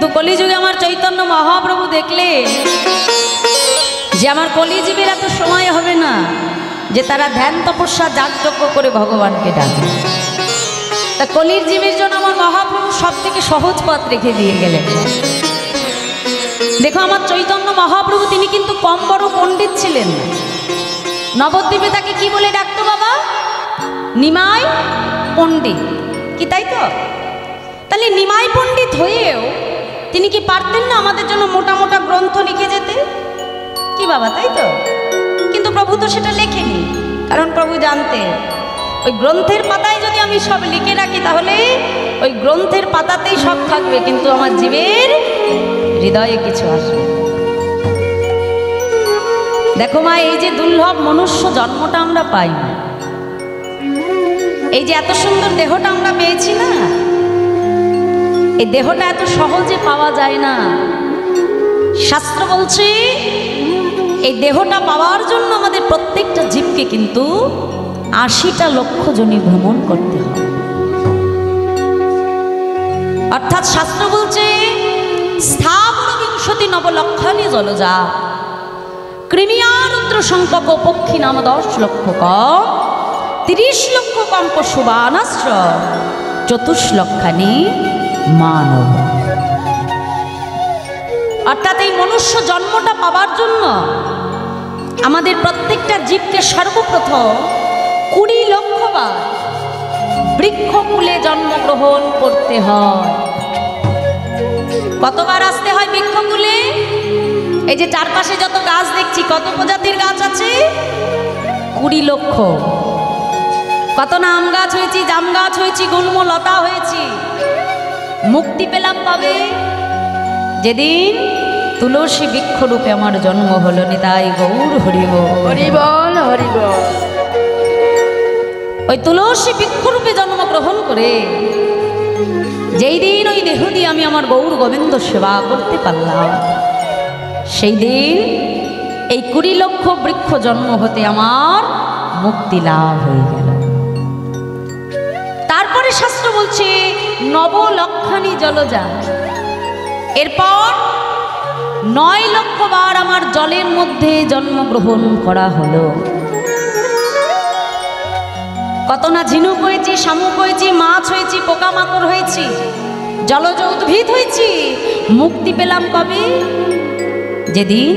তো কলিযুগে আমার চৈতন্য মহাপ্রভু দেখলে যে আমার কলিজীবীর এত সময় হবে না যে তারা ধ্যান তপস্যা যাগযজ্ঞ করে ভগবানকে ডাকে। তা কলির জীবের জন্য আমার মহাপ্রভু সব থেকে সহজ পথ রেখে দিয়ে গেলেন। দেখো আমার চৈতন্য মহাপ্রভু তিনি কিন্তু কম বড় পণ্ডিত ছিলেন না। নবদ্বীপে তাকে কি বলে ডাকতো বাবা? নিমাই পণ্ডিত, কি তাই তো? তাহলে নিমাই পণ্ডিত হয়েও তিনি কি পারতেন না আমাদের জন্য মোটা মোটা গ্রন্থ লিখে যেতে? কি বাবা, তাই তো? কিন্তু প্রভু তো সেটা লেখেনি, কারণ প্রভু জানতেন ওই গ্রন্থের পাতায় যদি আমি সব লিখে রাখি তাহলে ওই গ্রন্থের পাতাতেই সব থাকবে, কিন্তু আমার জীবের হৃদয়ে কিছু আসবে। দেখো মা, এই যে দুর্লভ মনুষ্য জন্মটা আমরা পাই না, এই যে এত সুন্দর দেহটা আমরা পেয়েছি না, এই দেহটা এত সহজে পাওয়া যায় না। শাস্ত্র বলছে এই দেহটা পাওয়ার জন্য আমাদের প্রত্যেকটা জীবকে কিন্তু ৮০টা লক্ষ যোনি ভ্রমণ করতে হবে। অর্থাৎ শাস্ত্র বলছে স্থাবর বিংশতি নবলক্ষানি জলজা কৃমিয়ারুদ্র সংখ্যক পক্ষী নাম ১০ লক্ষ কম ৩০ লক্ষ কম পশুবানাশ্র ২৪ লক্ষানি মানব। অর্থাৎ এই মনুষ্য জন্মটা পাওয়ার জন্য আমাদের প্রত্যেকটা জীবকে সর্বপ্রথম ২০ লক্ষ বার বৃক্ষকুলে জন্মগ্রহণ করতে হয়। কতবার আসতে হয় বৃক্ষকুলে? এই যে চারপাশে যত গাছ দেখছি, কত প্রজাতির গাছ আছে? ২০ লক্ষ। কত না আম গাছ হয়েছি, জাম গাছ হয়েছি, গুল্ম লতা হয়েছি। মুক্তি পেলাম কবে? যেদিন তুলসী বৃক্ষরূপে আমার জন্ম হলো। নিতাই গৌর হরিব হরিবল হরিবল। ওই তুলসী বৃক্ষরূপে জন্মগ্রহণ করে যেই দিন ওই দেহ দিয়ে আমি আমার গৌর গোবিন্দ সেবা করতে পারলাম, সেই দিন এই ২০ লক্ষ বৃক্ষ জন্ম হতে আমার মুক্তি লাভ হয়ে গেল। তারপরে শাস্ত্র বলছে নবলক্ষানি জলজা, এরপর ৯ লক্ষ বার আমার জলের মধ্যে জন্মগ্রহণ করা হলো। কত না ঝিনুক হয়েছি, শামুক হয়েছি, মাছ হয়েছি, পোকামাকড় হয়েছি, জলজ উদ্ভিদ হয়েছি। মুক্তি পেলাম কবে? যেদিন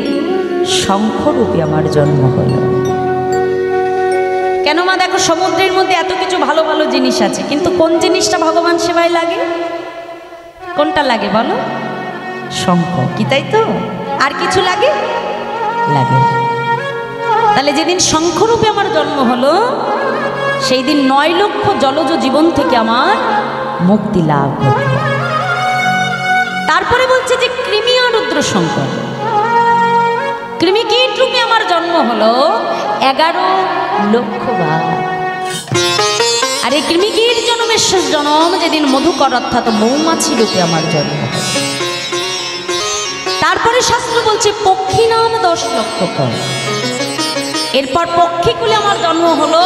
শঙ্খরূপে আমার জন্ম হলো। কেন মা, দেখো সমুদ্রের মধ্যে এত কিছু ভালো ভালো জিনিস আছে, কিন্তু কোন জিনিসটা ভগবান সেবায় লাগে? কোনটা লাগে বলো? শঙ্খ, কি তাই তো? আর কিছু লাগে? লাগে। তাহলে যেদিন শঙ্খরূপে আমার জন্ম হলো, সেই দিন ৯ লক্ষ জলজ জীবন থেকে আমার মুক্তি লাভ হলো। তারপরে বলছে যে কৃমিয়ারুদ্র শঙ্কর, কৃমিকীট রূপে আমার জন্ম হলো ১১ লক্ষ বার। আর এই কৃমিকীট জন্মের শেষ জন্ম যেদিন মধুকর অর্থাৎ মৌমাছি রূপে আমার জন্ম হলো। তারপরে শাস্ত্র বলছে পক্ষী নাম ১০ লক্ষ কম। এরপর পক্ষীকুলে আমার জন্ম হলো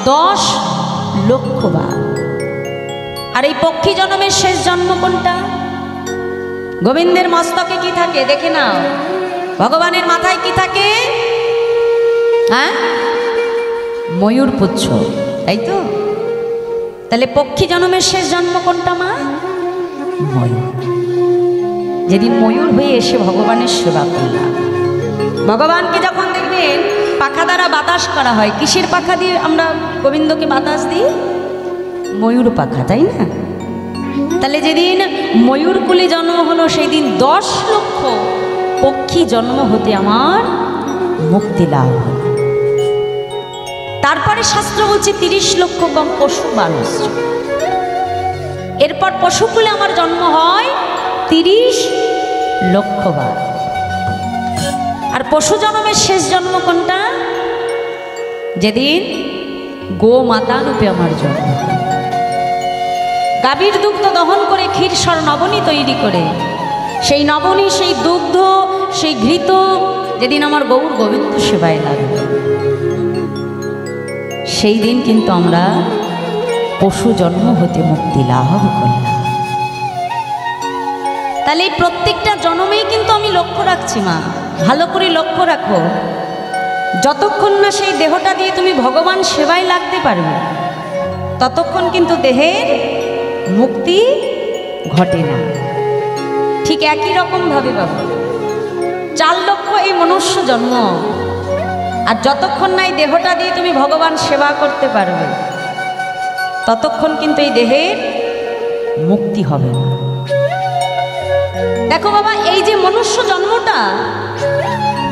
১০ লক্ষ বার। আর এই পক্ষী জন্মের শেষ জন্ম কোনটা? গোবিন্দের মস্তকে কি থাকে দেখে নাও, ভগবানের মাথায় কি থাকে? হ্যাঁ, ময়ূর পুচ্ছ, তাই তো? তাহলে পক্ষী জন্মের শেষ জন্ম কোনটা মা? ময়ূর। যেদিন ময়ূর হয়ে এসে ভগবানের সেবা করলাম। ভগবানকে যখন দেখবেন পাখা দ্বারা বাতাস করা হয়, কিসের পাখা দিয়ে আমরা গোবিন্দকে বাতাস দিই? ময়ূর পাখা, তাই না? তাহলে যেদিন ময়ূর কুলে জন্ম হলো, সেই দিন ১০ লক্ষ পক্ষী জন্ম হতে আমার মুক্তি লাভ হল। তারপরে শাস্ত্র বলছে ৩০ লক্ষ কম পশু বানস্র। এরপর পশুকুলে আমার জন্ম হয় ৩০ লক্ষ বার। আর পশু জন্মের শেষ জন্ম কোনটা? যেদিন গোমাতা রূপে আমার জন্ম। গাভীর দুগ্ধ দহন করে ক্ষীরসর নবনী তৈরি করে সেই নবনী, সেই দুগ্ধ, সেই ঘৃত যেদিন আমার গৌর গোবিন্দ সেবায় লাগবে, সেই দিন কিন্তু আমরা পশু জন্ম হতে মুক্তি লাভ করলাম। তাহলে এই প্রত্যেকটা জন্মেই কিন্তু আমি লক্ষ্য রাখছি মা, ভালো করে লক্ষ্য রাখো। যতক্ষণ না সেই দেহটা দিয়ে তুমি ভগবান সেবায় লাগতে পারবে ততক্ষণ কিন্তু দেহের মুক্তি ঘটে না। ঠিক একই রকমভাবে বাবা 4 লক্ষ এই মনুষ্য জন্ম, আর যতক্ষণ না এই দেহটা দিয়ে তুমি ভগবান সেবা করতে পারবে ততক্ষণ কিন্তু এই দেহের মুক্তি হবে না। দেখো বাবা, এই যে মনুষ্য জন্মটা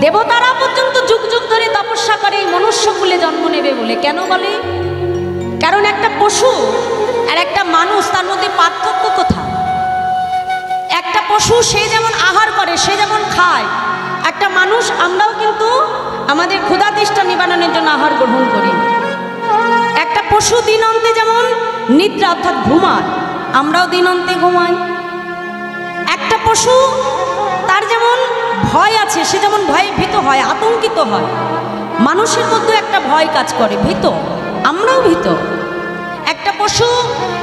দেবতারা পর্যন্ত যুগ যুগ ধরে তপস্যা করে এই মনুষ্য কুলে জন্ম নেবে বলে। কেন বলে? কারণ একটা পশু আর একটা মানুষ, তার মধ্যে পার্থক্য কোথায়? একটা পশু সে যেমন আহার করে, সে যেমন খায়, একটা মানুষ আমরাও কিন্তু আমাদের ক্ষুধা তৃষ্ণা নিবারণের জন্য আহার গ্রহণ করি। একটা পশু দিন অন্তে যেমন নিদ্রা অর্থাৎ ঘুমায়, আমরাও দিন অন্তে ঘুমাই। একটা পশু তার যেমন ভয় আছে, সে যেমন ভয়ে ভীত হয়, আতঙ্কিত হয়, মানুষের মধ্যে একটা ভয় কাজ করে, ভীত, আমরাও ভীত। একটা পশু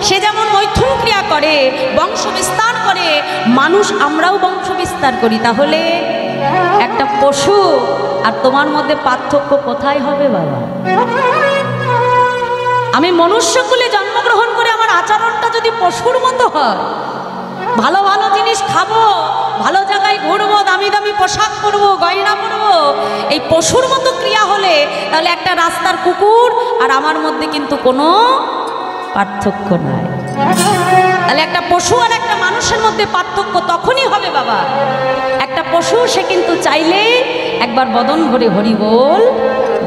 সে যেমন মৈথুন ক্রিয়া করে, বংশ বিস্তার করে, মানুষ আমরাও বংশ বিস্তার করি। তাহলে একটা পশু আর তোমার মধ্যে পার্থক্য কোথায় হবে বাবা? আমি মনুষ্যকুলে জন্মগ্রহণ করে আমার আচরণটা যদি পশুর মতো হয়, ভালো ভালো জিনিস খাবো, ভালো জায়গায় ঘুরবো, দামি দামি পোশাক পরবো, গয়না পরবো, এই পশুর মতো ক্রিয়া হলে তাহলে একটা রাস্তার কুকুর আর আমার মধ্যে কিন্তু কোনো পার্থক্য নাই। তাহলে একটা পশু আর একটা মানুষের মধ্যে পার্থক্য তখনই হবে বাবা, একটা পশু সে কিন্তু চাইলে একবার বদন ভরে হরি বল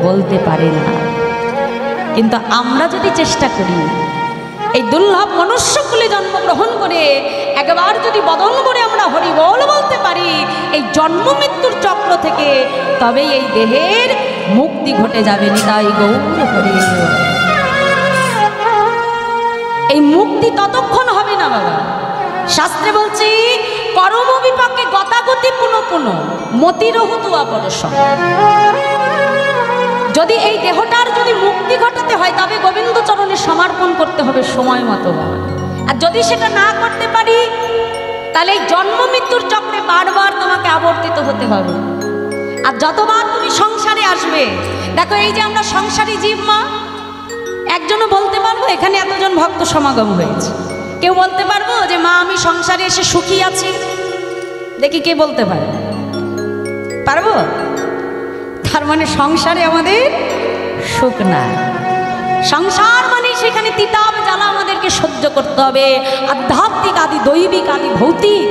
বলতে পারে না। কিন্তু আমরা যদি চেষ্টা করি এই দুর্লভ মনুষ্যকুলে জন্মগ্রহণ করে একবার যদি বদন ভরে আমরা হরি বল বলতে পারি এই জন্ম মৃত্যুর চক্র থেকে, তবে এই দেহের মুক্তি ঘটে যাবে। নিতাই গৌর হরি। এই মুক্তি ততক্ষণ হবে না বাবা। শাস্ত্রে বলছি কর্ম বিপাকে গতাগতি পুনঃ পুনঃ মতিরহুতুয়া পরশম। যদি এই দেহটার যদি মুক্তি ঘটাতে হয় তবে গোবিন্দ চরণে সমর্পণ করতে হবে সময় মতো বাবা। আর যদি সেটা না করতে পারি তাহলে এই জন্ম মৃত্যুর চক্রে বারবার তোমাকে আবর্তিত হতে হবে। আর যতবার তুমি সংসারে আসবে, দেখো এই যে আমরা সংসারী জীব মা, একজনও বলতে পারবো এখানে এতজন ভক্ত সমাগম হয়েছে, কেউ বলতে পারবো যে মা আমি সংসারে এসে সুখী আছি? দেখি কে বলতে পারে? পারবো? তার মানে সংসারে আমাদের সুখ নাই। সংসার মানে সেখানে তিতাব জ্বালা আমাদেরকে সহ্য করতে হবে, আধ্যাত্মিক আদি দৈবিক আদি ভৌতিক।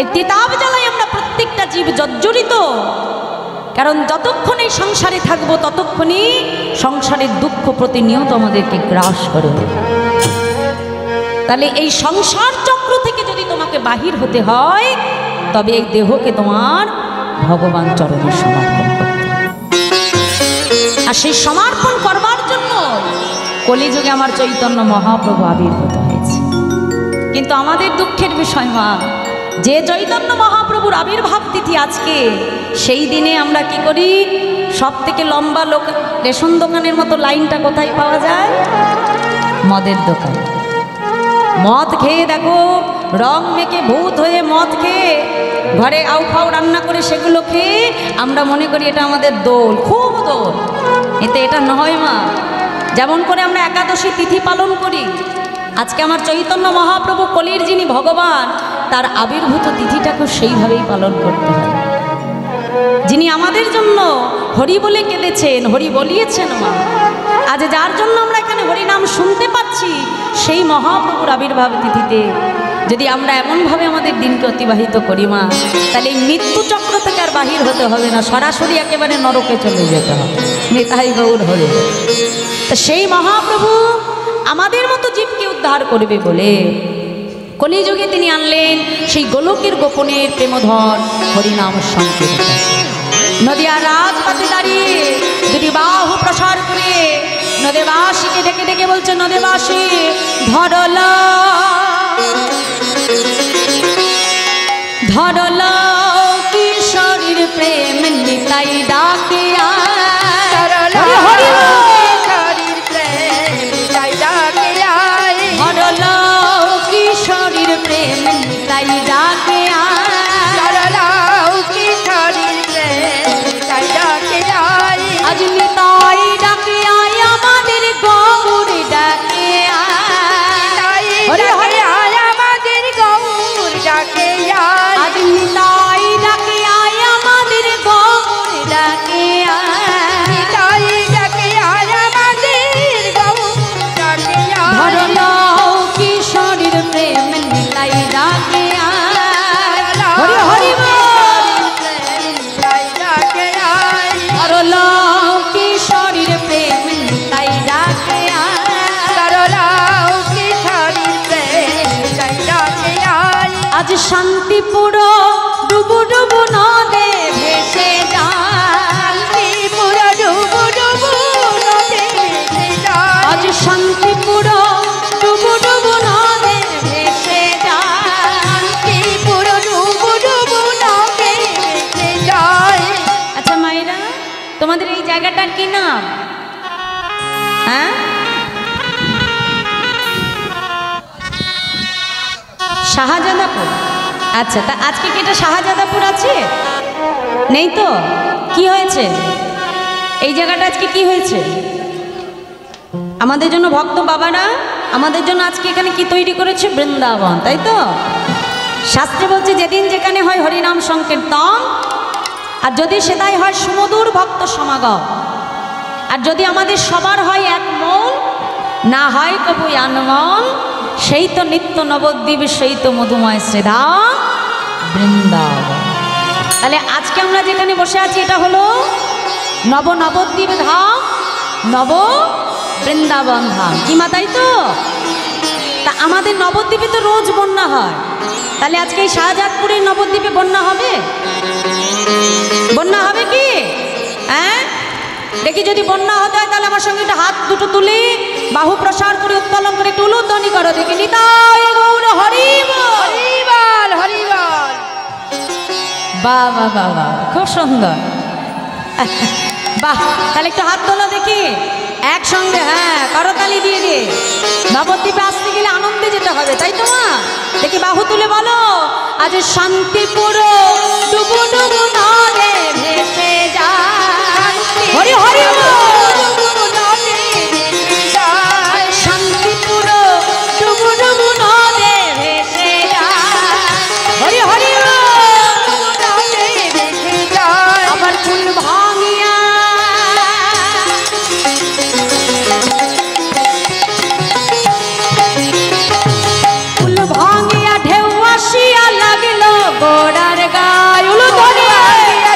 এই তিতাব জ্বালায় আমরা প্রত্যেকটা জীব জর্জরিত। কারণ যতক্ষণ এই সংসারে থাকবো ততক্ষণই সংসারের দুঃখ প্রতিনিয়ত আমাদেরকে গ্রাস করে। তাহলে এই সংসার চক্র থেকে যদি তোমাকে বাহির হতে হয় তবে এই দেহকে তোমার ভগবান চরণে সমর্পণ করতে হবে। আর সেই সমর্পণ করবার জন্য কলিযুগে আমার চৈতন্য মহাপ্রভু আবির্ভূত হয়েছে। কিন্তু আমাদের দুঃখের বিষয় মা, যে চৈতন্য মহাপ্রভুর আবির্ভাব তিথি আজকে, সেই দিনে আমরা কি করি? সব থেকে লম্বা রেশন দোকানের মতো লাইনটা কোথায় পাওয়া যায়? মদের দোকান। মদ খেয়ে দেখো, রং মেখে ভূত হয়ে মদ খেয়ে ঘরে আউফাউ রান্না করে সেগুলো খেয়ে আমরা মনে করি এটা আমাদের দোল, খুব দোল। এতে এটা নয় মা। যেমন করে আমরা একাদশী তিথি পালন করি, আজকে আমার চৈতন্য মহাপ্রভু কলির যিনি ভগবান, তার আবির্ভূত তিথিটাকে সেইভাবেই পালন করতে হয়। যিনি আমাদের জন্য হরি বলে কেঁদেছেন, হরি বলিয়েছেন মা, আজ যার জন্য আমরা এখানে হরিনাম শুনতে পাচ্ছি, সেই মহাপ্রভুর আবির্ভাব তিথিতে যদি আমরা এমনভাবে আমাদের দিনকে অতিবাহিত করি মা, তাহলে এই মৃত্যু চক্র থেকে আর বাহির হতে হবে না, সরাসরি একেবারে নরকে চলে যেতে হবে। নিতাই গৌর হরি। তো সেই মহাপ্রভু আমাদের মতো জীবকে উদ্ধার করবে বলে কলিযুগে তিনি আনলেন সেই গোলকের গোপনের প্রেমধন হরিনাম সংকীর্তন। নদিয়ার রাজপথে দাঁড়িয়ে দুটি বাহু প্রসার করে নদেবাসীকে ডেকে ডেকে বলছে, নদেবাসী ধরলা ধরলা কিশোরীর প্রেম নিতাই ডাকে ধরলা কিশোরীর প্রেম নিতাই ডাকে আজ শান্তিপুর ডুবু ডুবু নদে ভেসে যায়, শান্তিপুর ডুবু ডুবু নদে ভেসে যায়, আজ শান্তিপুর ডুবু ডুবু নদে ভেসে যায়। শান্তিপুর ডুবু ডুবু নদে ভেসে যায়। আচ্ছা মায়েরা, তোমাদের এই জায়গাটার কি নাম? হ্যাঁ, শাহজাদাপুর। আচ্ছা, তা আজকে কি এটা শাহজাদাপুর আছে? নেই তো? কি হয়েছে এই জায়গাটা আজকে? কি হয়েছে? আমাদের জন্য ভক্ত বাবারা আমাদের জন্য আজকে এখানে কি তৈরি করেছে? বৃন্দাবন, তাই তো? শাস্ত্রে বলছে যেদিন যেখানে হয় হরিনাম সংকীর্তন, আর যদি সেটাই হয় সুমধুর ভক্ত সমাগম, আর যদি আমাদের সবার হয় এক মন, না হয় কবু আনমন, সেই তো নিত্য নবদ্বীপ, সেই তো মধুময় শ্রীধা বৃন্দাবন। তাহলে আজকে আমরা যেখানে বসে আছি এটা হলো নবদ্বীপ ধাম, নব বৃন্দাবন ধাম। কি মা, তাই তো? তা আমাদের নবদ্বীপে তো রোজ বন্যা হয়, তাহলে আজকে এই শাহজাদপুরের নবদ্বীপে বন্যা হবে? বন্যা হবে কি? হ্যাঁ, দেখি যদি বন্যা হতে হয় তাহলে আমার সঙ্গে একটা হাত দুটো তুলি, বাহু প্রসার করে উত্তোলন করে একটু উলুধ্বনি করো দেখি। নিতাই গৌর হরি বল। হরিবল হরিবল। বাহ বাহ বাহ বাহ, খুব সুন্দর। বাহ, তাহলে একটু হাত তোলো দেখি একসঙ্গে। হ্যাঁ, করতালি দিয়ে দিয়ে। নবদ্বীপে আসতে গেলে আনন্দে যেতে হবে, তাই তো মা? দেখি বাহু তুলে বলো, আজ শান্তিপুর ডুবু ডুবু নদে ভেসে যায়, হরি হরি ডুবু নদে ভেসে যায়, শান্তিপুর ডুবু ডুবু নদে ভেসে যায়, হরি হরি নদে ভেসে যায়। আবার ফুল ভাঙিয়া ফুল ভাঙিয়া ঢেউ আসিয়া লাগিল গোড়ার গায়, উলুধ্বনি।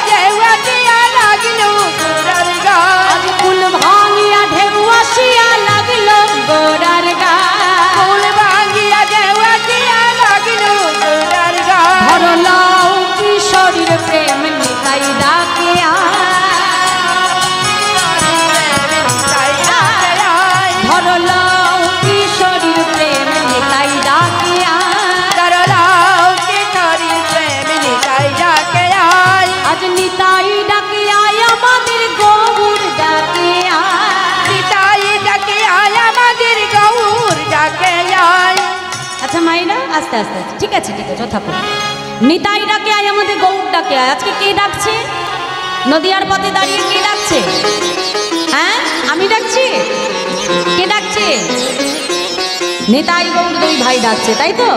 ঢেউ আসিয়া লাগিল গোড়ার গায়, আজ ফুল ভাঙিয়া ঢেউ আসিয়া লাগিল গোড়ার গায়, ফুল ভাঙিয়া ঢেউ আসিয়া লাগিল গোড়ার গায়। ধরলাও কিশোরীর প্রেম নিতাই ডাকে ধরলাও কিশোরীর প্রেম নিতাই ডাকে আজ নিতাই ডাকে আয় আমাদের গৌর ডাকে আচ্ছা মাইরা, আস্তে আস্তে আস্তে, ঠিক আছে ঠিক আছে, যথাপূর্ণ। নিতাই ডাকে আয় আমাদের গৌর ডাকে আয়। আজকে কে ডাকছে? নদিয়ার পথে দাঁড়িয়ে কে ডাকছে? হ্যাঁ, আমি ডাকছি? কে ডাকছে? নিতাই গৌর দুই ভাই ডাকছে, তাই তো?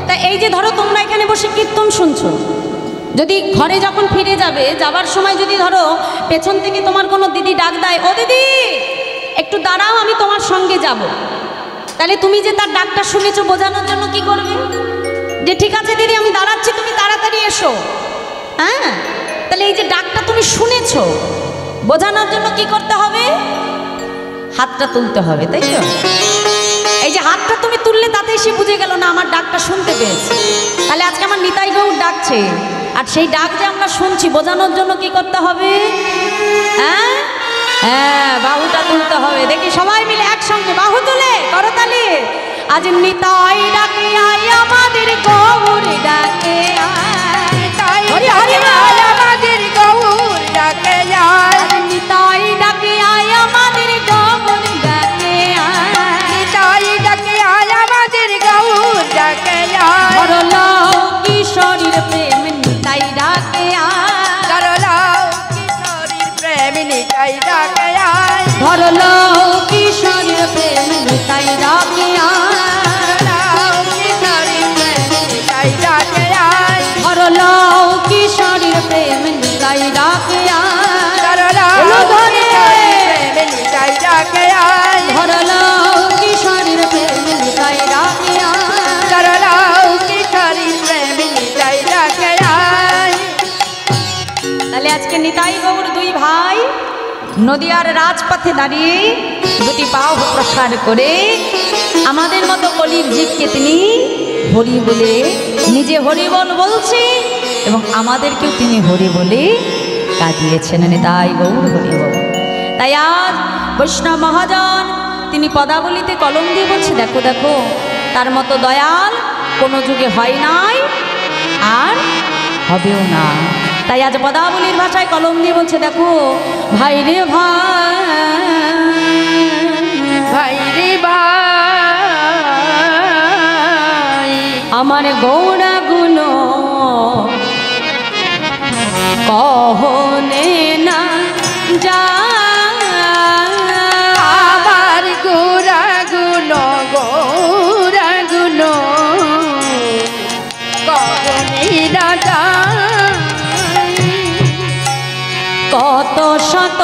তা এই যে ধরো তোমরা এখানে বসে কীর্তন শুনছো, যদি ঘরে যখন ফিরে যাবে, যাবার সময় যদি ধরো পেছন থেকে তোমার কোনো দিদি ডাক দেয়, ও দিদি একটু দাঁড়াও আমি তোমার সঙ্গে যাব, তাহলে তুমি যে তার ডাকটা শুনেছো বোঝানোর জন্য কি করবে? যে ঠিক আছে দিদি আমি দাঁড়াচ্ছি, তুমি তাড়াতাড়ি এসো। হ্যাঁ, তাহলে এই যে ডাকটা তুমি শুনেছো, বোঝানোর জন্য কি করতে হবে? হাতটা তুলতে হবে, তাই তো? এই যে হাতটা তুমি তুললে তাতে সে বুঝে গেল না আমার ডাকটা শুনতে পেয়েছে। তাহলে আজকে আমার নিতাই গৌর ডাকছে, আর সেই ডাক যে আমরা শুনছি বোঝানোর জন্য কি করতে হবে? হ্যাঁ হ্যাঁ, বাহুটা তুলতে হবে। দেখি সবাই মিলে একসঙ্গে বাহু তুলে করতালি। আজ নিতাই ডাকে আয় আমাদের গৌর ডাকে হরি হরি আমাদের গৌর ডাকে যায়, নিতাই ডাকে আয় আমাদের গৌর ডাকে নিতাই ডাকে আয় আমাদের গৌর ডাকে যায়। ধরলাও কিশোরীর প্রেম নিতাই ডাকে ধরলাও কিশোরীর প্রেম নিতাই ডাকে আয়, ধরলাও কিশোরীর প্রেম নিতাই ডাকে ধরলাও কিশোরীর প্রেম নিতাই ডাকে আয়, ধরলাও কিশোরীর প্রেম নিতাই ডাকে ধরলাও কিশোরীর প্রেম নিতাই ডাকে আয়, ধরলাও কিশোরীর প্রেম নিতাই ডাকে ধরলাও কিশোরীর প্রেম নিতাই ডাকে আয়। তাহলে আজকে নিতাই গৌর দুই ভাই নদিয়ার রাজপথে দাঁড়িয়ে দুটি পাও প্রসার করে আমাদের মতো কলির জীবকে তিনি হরি বলে নিজে হরিবল বলছি এবং আমাদেরকেও তিনি হরি বলে কাঁদিয়েছেন। তাই গৌর হরিবল। তাই আজ বৈষ্ণব মহাজন তিনি পদাবলিতে কলম দিয়ে বলছে, দেখো দেখো তার মতো দয়াল কোনো যুগে হয় নাই আর হবেও না। তাই আজ পদাবলির ভাষায় কলম দিয়ে বলছে, দেখো ভাই রে ভাই রে ভাই, আমার গৌরা গুণ কহনে না যা, আমার গোরা গুণ গোরা গুণ কখনই না যায়। কত শত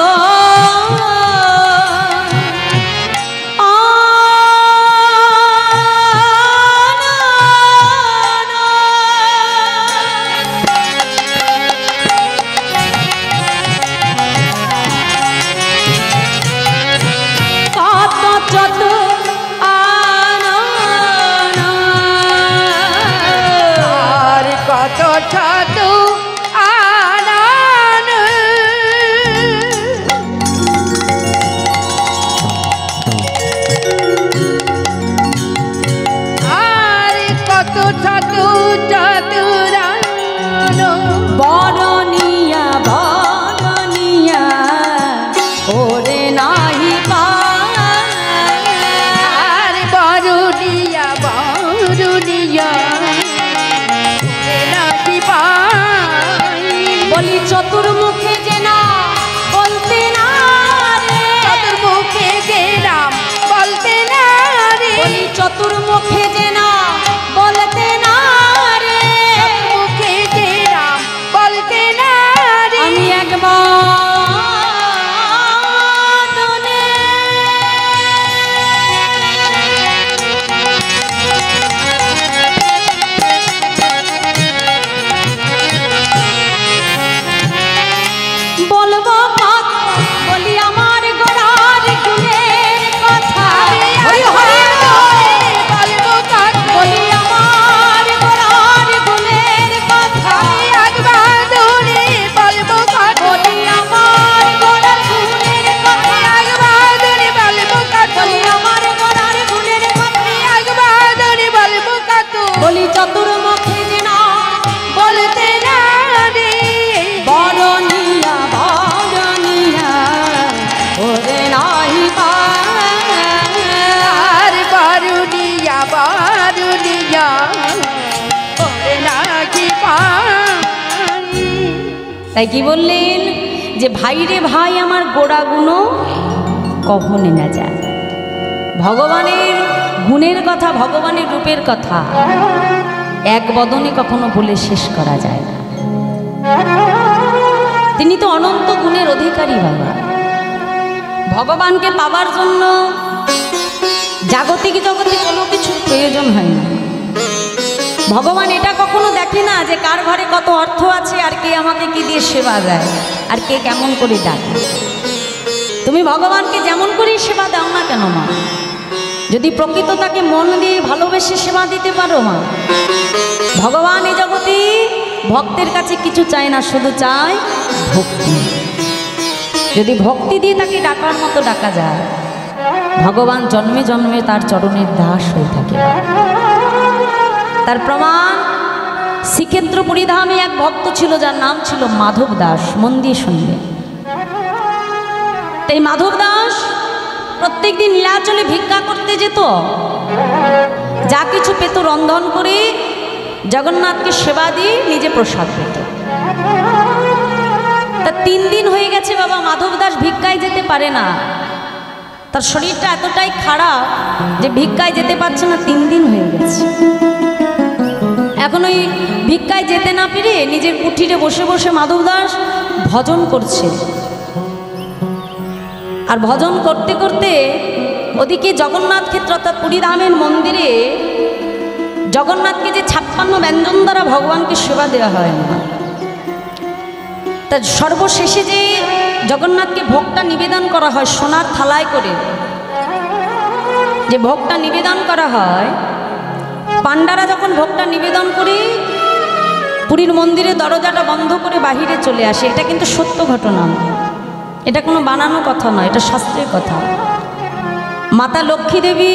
চতুর্মুখে যে না বলতে না রে, চতুর্মুখে যে নাম বলতে না রে, চতুর্মুখে যে না বলতে না রে, মুখে যে নাম বলতে না রে। আমি একবার চতুর্মুখে যে না বলতে না রে, বরনিয়া বরনিয়া ওরে নাই আর বারুনিয়া বারুনিয়া ওরে নাকি পারি। তাই কি বললেন যে ভাই রে ভাই আমার গোড়া গুণ কখনো না যায়। ভগবানের গুণের কথা, ভগবানের রূপের কথা এক বদনে কখনো বলে শেষ করা যায় না। তিনি তো অনন্ত গুণের অধিকারী বাবা। ভগবানকে পাবার জন্য জাগতিক জগতে কোনো কিছুর প্রয়োজন হয় না। ভগবান এটা কখনো দেখে না যে কার ঘরে কত অর্থ আছে আর কে আমাকে কি দিয়ে সেবা দেয় আর কে কেমন করে ডাকে। তুমি ভগবানকে যেমন করেই সেবা দাও না কেন মা, যদি প্রকৃত তাকে মন দিয়ে ভালোবেসে সেবা দিতে পারো মা, ভগবান এই জগতে ভক্তের কাছে কিছু চায় না, শুধু চায় ভক্তি। যদি ভক্তি দিয়ে তাকে ডাকার মতো ডাকা যায়, ভগবান জন্মে জন্মে তার চরণের দাস হয়ে থাকে। তার প্রমাণ শ্রীক্ষেত্রপুরী ধামে এক ভক্ত ছিল যার নাম ছিল মাধব দাস। মন দিয়ে শুনবে। তাই মাধব দাস প্রত্যেক দিন নীলাচলে ভিক্ষা করতে যেত, যা কিছু পেত রন্ধন করে জগন্নাথকে সেবা দিয়ে নিজে প্রসাদ পেত। তা 3 দিন হয়ে গেছে বাবা, মাধব দাস ভিক্ষায় যেতে পারে না। তার শরীরটা এতটাই খারাপ যে ভিক্ষায় যেতে পারছে না, 3 দিন হয়ে গেছে। এখন ওই ভিক্ষায় যেতে না পেরে নিজের কুঠিরে বসে বসে মাধব দাস ভজন করছে। আর ভজন করতে করতে ওদিকে জগন্নাথ ক্ষেত্র অর্থাৎ পুরীধামের মন্দিরে জগন্নাথকে যে 56 ব্যঞ্জন দ্বারা ভগবানকে সেবা দেওয়া হয় না, তা সর্বশেষে যে জগন্নাথকে ভোগটা নিবেদন করা হয় সোনার থালায় করে, যে ভোগটা নিবেদন করা হয় পাণ্ডারা যখন ভোগটা নিবেদন করে পুরীর মন্দিরের দরজাটা বন্ধ করে বাহিরে চলে আসে। এটা কিন্তু সত্য ঘটনা, এটা কোনো বানানো কথা নয়, এটা শাস্ত্রের কথা। মাতা লক্ষ্মী দেবী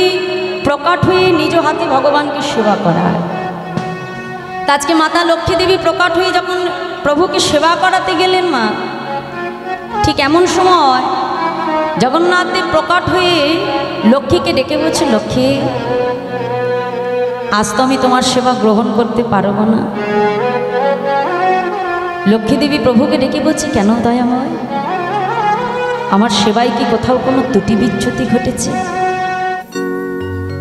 প্রকট হয়ে নিজ হাতে ভগবানকে সেবা করায়। তা আজকে মাতা লক্ষ্মী দেবী প্রকট হয়ে যখন প্রভুকে সেবা করাতে গেলেন মা, ঠিক এমন সময় জগন্নাথ দেব প্রকট হয়ে লক্ষ্মীকে ডেকে বলছে, লক্ষ্মী আজ তো আমি তোমার সেবা গ্রহণ করতে পারবো না। লক্ষ্মী দেবী প্রভুকে ডেকে বলছে, কেন দয়াময়, আমার সেবায় কি কোথাও কোনো ত্রুটি বিচ্যুতি ঘটেছে?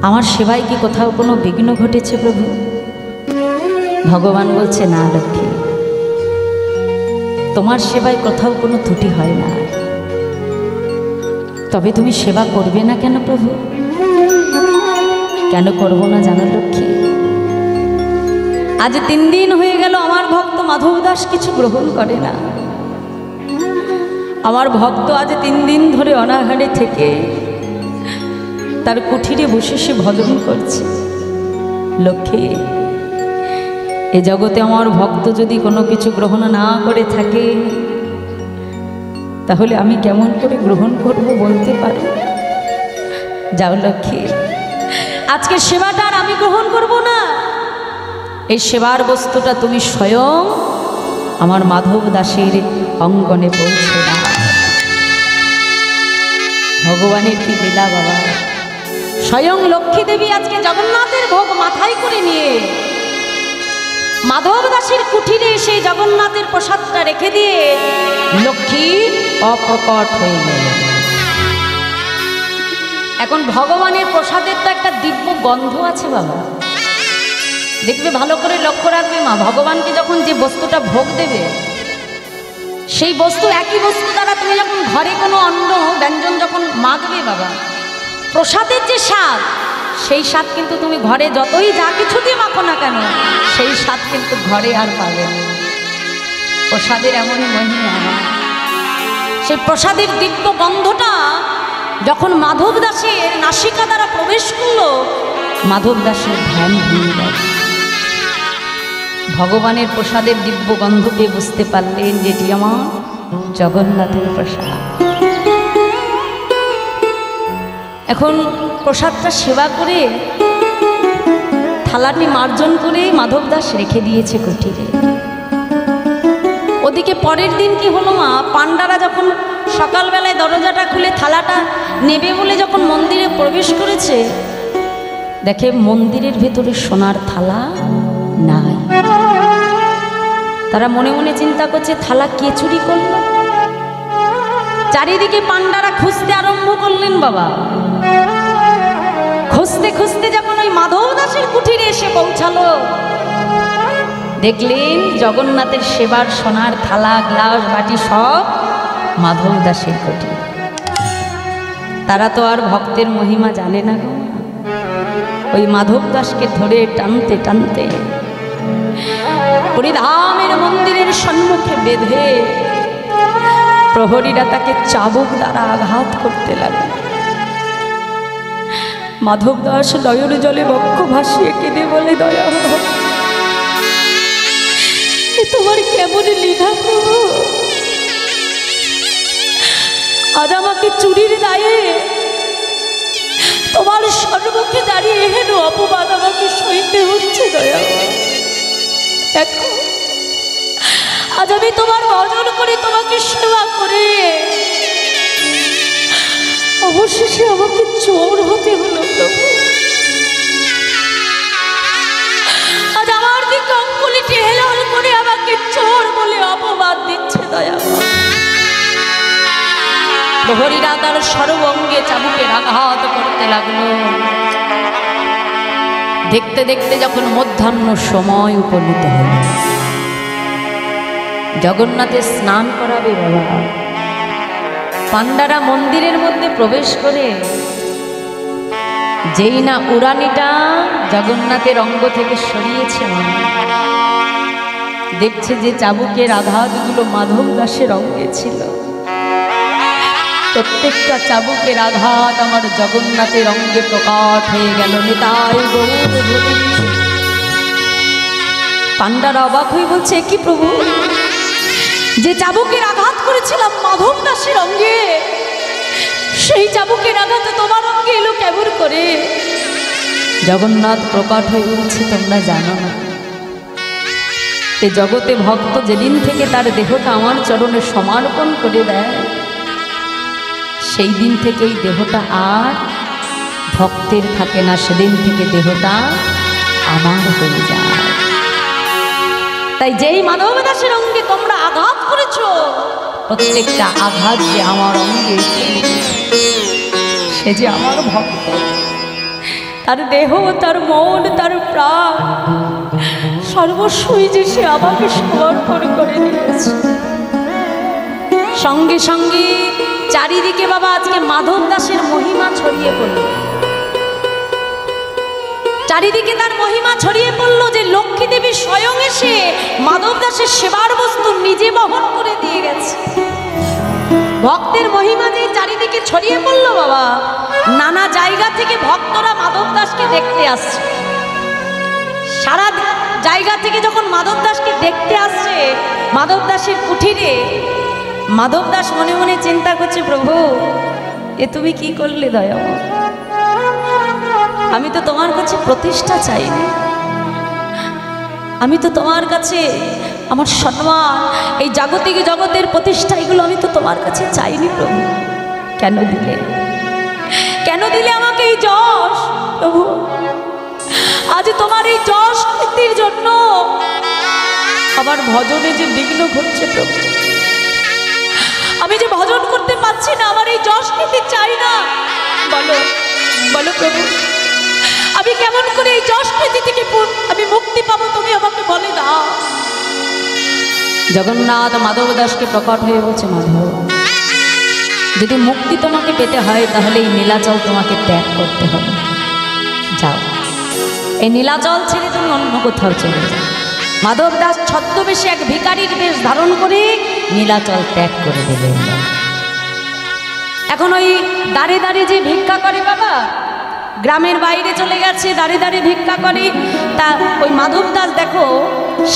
আমার সেবায় কি কোথাও কোনো বিঘ্ন ঘটেছে প্রভু? ভগবান বলছে, না লক্ষ্মী, তোমার সেবায় কোথাও কোনো ত্রুটি হয় না। তবে তুমি সেবা করবে না কেন প্রভু? কেন করব না জানো লক্ষ্মী? আজ 3 দিন হয়ে গেল আমার ভক্ত মাধব দাস কিছু গ্রহণ করে না। আমার ভক্ত আজ 3 দিন ধরে অনাহারে থেকে তার কুঠিরে বসে সে ভজন করছে। লক্ষ্মী, এ জগতে আমার ভক্ত যদি কোনো কিছু গ্রহণ না করে থাকে, তাহলে আমি কেমন করে গ্রহণ করব বলতে পারো? যাও লক্ষ্মী, আজকে সেবাটা আর আমি গ্রহণ করব না। এই সেবার বস্তুটা তুমি স্বয়ং আমার মাধব দাসের অঙ্গনে পৌঁছে দাও। ভগবানের কি লীলা বাবা! স্বয়ং লক্ষ্মী দেবী আজকে জগন্নাথের ভোগ মাথায় করে নিয়ে মাধব দাসের কুঠিরে সেই জগন্নাথের প্রসাদটা রেখে দিয়ে লক্ষ্মী অপ্রকট হয়ে গেল। এখন ভগবানের প্রসাদের তো একটা দিব্য গন্ধ আছে বাবা, দেখবে ভালো করে লক্ষ্য রাখবে মা। ভগবানকে যখন যে বস্তুটা ভোগ দেবে, সেই বস্তু একই বস্তু দ্বারা তুমি যখন ঘরে কোনো অন্ন ব্যঞ্জন যখন মাখবে বাবা, প্রসাদের যে স্বাদ, সেই স্বাদ কিন্তু তুমি ঘরে যতই যা কিছু দিয়ে মাখো না কেন, সেই স্বাদ কিন্তু ঘরে আর পাবে না। প্রসাদের এমনই মহিমা। সেই প্রসাদের দিব্য গন্ধটা যখন মাধব দাসের নাসিকা দ্বারা প্রবেশ করলো, মাধব দাসের ধ্যান ভেঙে গেল। ভগবানের প্রসাদের দিব্য গন্ধ পেয়ে বুঝতে পারলেন যেটি আমার জগন্নাথের প্রসাদ। এখন প্রসাদটা সেবা করে থালাটি মার্জন করে মাধব দাস রেখে দিয়েছে কুঠিরে। ওদিকে পরের দিন কি হলো মা, পাণ্ডারা যখন সকালবেলায় দরজাটা খুলে থালাটা নেবে বলে যখন মন্দিরে প্রবেশ করেছে, দেখে মন্দিরের ভেতরে সোনার থালা নাই। তারা মনে মনে চিন্তা করছে, থালা কে চুরি করল? চারিদিকে পাণ্ডারা খুঁজতে আরম্ভ করলেন বাবা। খুঁজতে খুঁজতে যখন ওই মাধব দাসের কুঠিরে এসে পৌঁছালো, দেখলেন জগন্নাথের সেবার সোনার থালা গ্লাস বাটি সব মাধব দাসের কুঠির। তারা তো আর ভক্তের মহিমা জানে না গো। ওই মাধব দাসকে ধরে টানতে টানতে হরিধামের মন্দিরের সম্মুখে বেঁধে প্রহরীরা তাকে চাবুক দ্বারা আঘাত করতে লাগলো। মাধব দাস নয়ন জলে বক্ষ ভাসিয়ে কেঁদে বলে, দয়া তোমার কেমন লীলা প্রভু, আজ আমাকে চুরির দায়ে তোমার সম্মুখে দাঁড়িয়ে হেন অপবাদ আমাকে সইতে হচ্ছে। দয়া দেখো, আজ আমি তোমার ভজন করে তোমাকে সেবা করে অবশেষে আমাকে চোর হতে হলো প্রভু। আজ আমার দিকে অঙ্গুলিটি হেলাল করে আমাকে চোর বলে অপবাদ দিচ্ছে। দয়া প্রহরীরা তার সর্বঙ্গে চাবুকের আঘাত করতে লাগলো। দেখতে দেখতে যখন মধ্যাহ্ন সময় উপনীত হল, জগন্নাথের স্নান করাবে বাবা। পাণ্ডারা মন্দিরের মধ্যে প্রবেশ করে যেই না উড়ানিটা জগন্নাথের অঙ্গ থেকে সরিয়েছে, দেখছে যে চাবুকের আঘাতগুলো মাধব দাসের অঙ্গে ছিল। প্রত্যেকটা চাবুকের আঘাত আমার জগন্নাথের অঙ্গে প্রকট হয়ে গেল। নিতাই গৌর হরি। পাণ্ডারা অবাক হয়ে বলছে, কি প্রভু, যে চাবুকের আঘাত করেছিলাম মাধব দাসের অঙ্গে, সেই চাবুকের আঘাত তোমার অঙ্গে এলো কেমন করে? জগন্নাথ প্রকট হয়ে বলছে, তোমরা জানো না, এই জগতে ভক্ত যেদিন থেকে তার দেহটা আমার চরণে সমর্পণ করে দেয়, সেই দিন থেকে এই দেহটা আর ভক্তের থাকে না, সেদিন থেকে দেহটা আমার হয়ে যায়। তাই যেই মাধব দাসের অঙ্গে তোমরা আঘাত করেছো, প্রত্যেকটা আঘাত যে আমার অঙ্গে, সে যে আমার ভক্ত, তার দেহ, তার মন, তার প্রাণ সর্বস্বই যে সে আমাকে সমর্পণ করে দিয়েছে। সঙ্গে সঙ্গে চারিদিকে বাবা আজকে মাধব দাসের মহিমা ছড়িয়ে পড়ল, চারিদিকে তার মহিমা ছড়িয়ে পড়ল, যে লক্ষ্মী দেবী স্বয়ং এসে মাধব দাসের সেবার বস্তু নিজে বহন করে দিয়ে গেছে। ভক্তের মহিমা যে চারিদিকে ছড়িয়ে পড়ল বাবা, নানা জায়গা থেকে ভক্তরা মাধব দাসকে দেখতে আসছে। সারা জায়গা থেকে যখন মাধব দাসকে দেখতে আসছে, মাধব দাসের কুঠিরে, মাধব দাস মনে মনে চিন্তা করছে, প্রভু এ তুমি কি করলে দয়াময়, আমি তো তোমার কাছে প্রতিষ্ঠা চাইনি, আমি তো তোমার কাছে আমার সম্মান, এই জাগতিক জগতের প্রতিষ্ঠা, এগুলো আমি তো তোমার কাছে চাইনি প্রভু, কেন দিলে, কেন দিলে আমাকে এই যশ? প্রভু আজ তোমার এই যশ কীর্তির জন্য আমার ভজনে যে বিঘ্ন ঘটছে প্রভু, আমি যে ভজন করতে পারছি না, আমার এই যশ কীর্তি চাই না, বলো বলো প্রভু, আমি কেমন করে এই যশ কীর্তি থেকে আমি মুক্তি পাবো, তুমি আমাকে বলে দাও। জগন্নাথ মাধব দাসকে প্রকট হয়ে বলছে, মাধব, যদি মুক্তি তোমাকে পেতে হয় তাহলে এই নীলাচল তোমাকে ত্যাগ করতে হবে, যাও এই নীলাচল ছেড়ে তুমি অন্য কোথাও চলে যাও। মাধব দাস ছদ্মবেশে এক ভিখারির বেশ ধারণ করে নীলাচল ত্যাগ করে দিলেন। এখন ওই দাঁড়ে দাঁড়িয়ে যে ভিক্ষা করে বাবা, গ্রামের বাইরে চলে গেছে, দাঁড়িয়ে দাঁড়িয়ে ভিক্ষা করে, তা ওই মাধব দাস দেখো,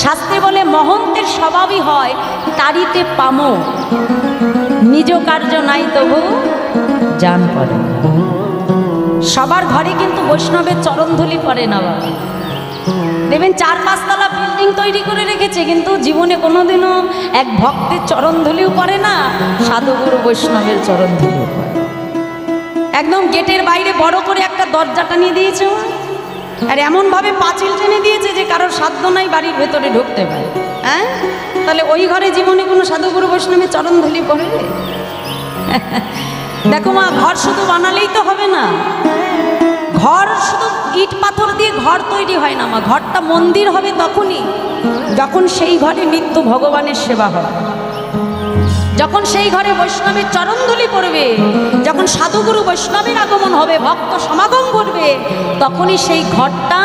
শাস্ত্রে বলে মহন্তের স্বভাবই হয় তারিতে পামো, নিজ কার্য নাই তবু জান পড়ে। সবার ঘরে কিন্তু বৈষ্ণবের চরণধুলি পড়ে না বাবা, দেখবেন 4-5 তলা বিল্ডিং তৈরি করে রেখেছে, কিন্তু জীবনে কোনোদিনও এক ভক্তের চরণধুলিও পড়ে না, সাধুগুরু বৈষ্ণবের চরণধুলিও পড়ে। একদম গেটের বাইরে বড় করে একটা দরজা টানিয়ে দিয়েছে, আর এমনভাবে পাঁচিল টেনে দিয়েছে যে কারোর সাধ্য নাই বাড়ির ভেতরে ঢুকতে পারে। হ্যাঁ, তাহলে ওই ঘরে জীবনে কোনো সাধুগুরু বৈষ্ণবের চরণধুলি পড়ে? দেখো মা, ঘর শুধু বানালেই তো হবে না, ঘর শুধু ইট পাথর দিয়ে ঘর তৈরি হয় না মা, ঘরটা মন্দির হবে তখনই যখন সেই ঘরে নিত্য ভগবানের সেবা হবে, যখন সেই ঘরে বৈষ্ণবের চরণধুলি পড়বে, যখন সাধুগুরু বৈষ্ণবের আগমন হবে, ভক্ত সমাগম করবে, তখনই সেই ঘরটা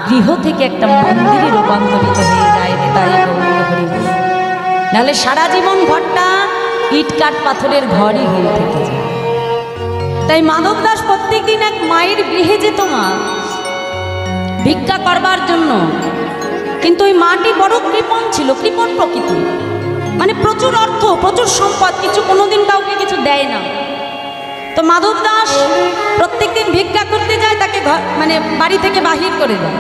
গৃহ থেকে একটা মন্দিরে রূপান্তরিত হয়ে যায়। তাই নাহলে সারা জীবন ঘরটা ইট কাঠ পাথরের ঘরই হয়ে থেকে যায়। তাই মাধব দাস প্রত্যেকদিন এক মায়ের গৃহে যেত মা ভিক্ষা করবার জন্য, কিন্তু ওই মাটি বড় কৃপণ ছিল, কৃপণ প্রকৃতি, মানে প্রচুর অর্থ, প্রচুর সম্পদ, কিছু কোনোদিন কাউকে কিছু দেয় না। তো মাধব দাস প্রত্যেকদিন ভিক্ষা করতে যায়, তাকে মানে বাড়ি থেকে বাহির করে দেয়।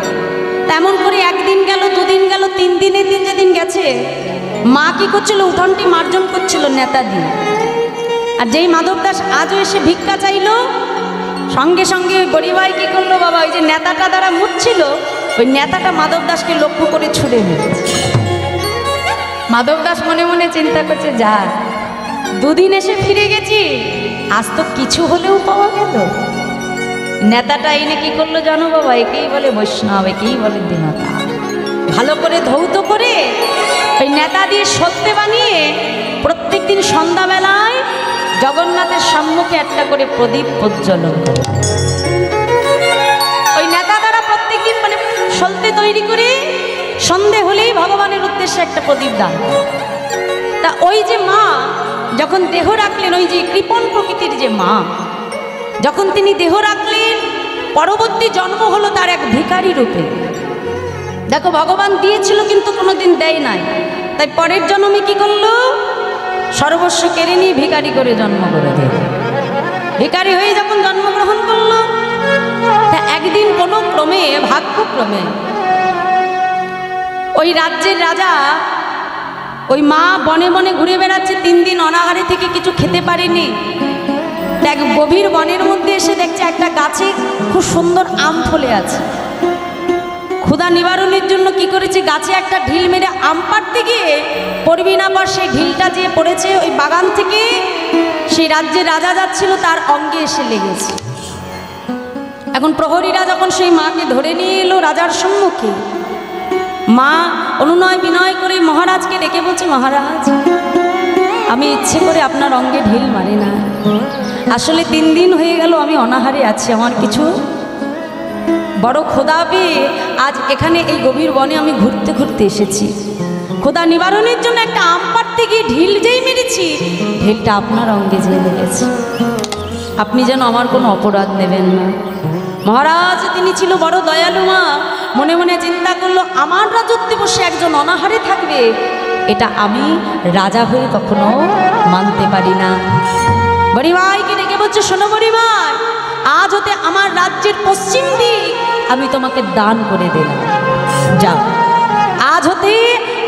তেমন করে একদিন গেল, 2 দিন গেল, 3 দিনের দিন যেদিন গেছে, মা কি করছিল, উঠোনটি মার্জন করছিল নেতা দিয়ে। আর যেই মাধব দাস আজও এসে ভিক্ষা চাইল, সঙ্গে সঙ্গে ওই গরিবাই কি করলো বাবা, ওই যে নেতাটা দ্বারা মুছছিল, ওই নেতাটা মাধব দাসকে লক্ষ্য করে ছুড়ে মেরেছে। মাধব দাস মনে মনে চিন্তা করছে, যা 2 দিন এসে ফিরে গেছি, আজ তো কিছু হলেও পাওয়া গেল। নেতাটা এনে কি করলো জানো বাবা, একেই বলে বৈষ্ণব, একেই বলে দীনতা। ভালো করে ধৌত করে ওই নেতা দিয়ে সত্যে বানিয়ে প্রত্যেকদিন সন্ধ্যাবেলায় জগন্নাথের সম্মুখে একটা করে প্রদীপ প্রজ্বলন করে। ওই নেতা দ্বারা প্রত্যেকদিন মানে সলতে তৈরি করে সন্ধে হলেই ভগবানের উদ্দেশ্যে একটা প্রদীপ দান। তা ওই যে মা যখন দেহ রাখলেন, ওই যে কৃপণ প্রকৃতির যে মা, যখন তিনি দেহ রাখলেন, পরবর্তী জন্ম হলো তার এক ভিখারি রূপে। দেখো ভগবান দিয়েছিল কিন্তু কোনোদিন দেয় নাই, তাই পরের জন্মে কি করলো, সর্বস্ব কেড়ে নিয়ে ভিখারি করে জন্ম করে দিল। ভিখারি হয়ে যখন জন্মগ্রহণ করলো, তা একদিন কোনো ক্রমে, ভাগ্যক্রমে ওই রাজ্যের রাজা, ওই মা বনে বনে ঘুরে বেড়াচ্ছে, 3 দিন অনাহারে থেকে কিছু খেতে পারেনি। এক গভীর বনের মধ্যে এসে দেখছে একটা গাছে খুব সুন্দর আম ফলে আছে। ক্ষুধা নিবারণের জন্য কি করেছে, গাছে একটা ঢিল মেরে আম পাড়তে গিয়ে পড়বি না পর সেই ঢিলটা যে পড়েছে ওই বাগান থেকে সেই রাজ্যের রাজা যাচ্ছিল তার অঙ্গে এসে লেগেছে। এখন প্রহরীরা যখন সেই মাকে ধরে নিয়ে এলো রাজার সম্মুখে, মা অনুনয় বিনয় করে মহারাজকে ডেকে বলছে, মহারাজ আমি ইচ্ছে করে আপনার অঙ্গে ঢিল মারি না, আসলে 3 দিন হয়ে গেল আমি অনাহারে আছি, আমার কিছু বড় ক্ষুধা পেয়ে আজ এখানে এই গভীর বনে আমি ঘুরতে ঘুরতে এসেছি। ক্ষুধা নিবারণের জন্য একটা আম পাড়তে গিয়ে ঢিল যেই মেরেছি, ঢিলটা আপনার অঙ্গে যেয়ে লেগেছে, আপনি যেন আমার কোনো অপরাধ নেবেন না। মহারাজ তিনি ছিল বড় দয়ালু মা, মনে মনে চিন্তা করলো আমার রাজত্বে বসে একজন অনাহারে থাকবে, এটা আমি রাজা হয়ে কখনো মানতে পারি না। বড়িমাইকে ডেকে বলছে, শোনো বড়িমাই, আজ হতে আমার রাজ্যের পশ্চিম দিক আমি তোমাকে দান করে দিলাম, যাও আজ হতে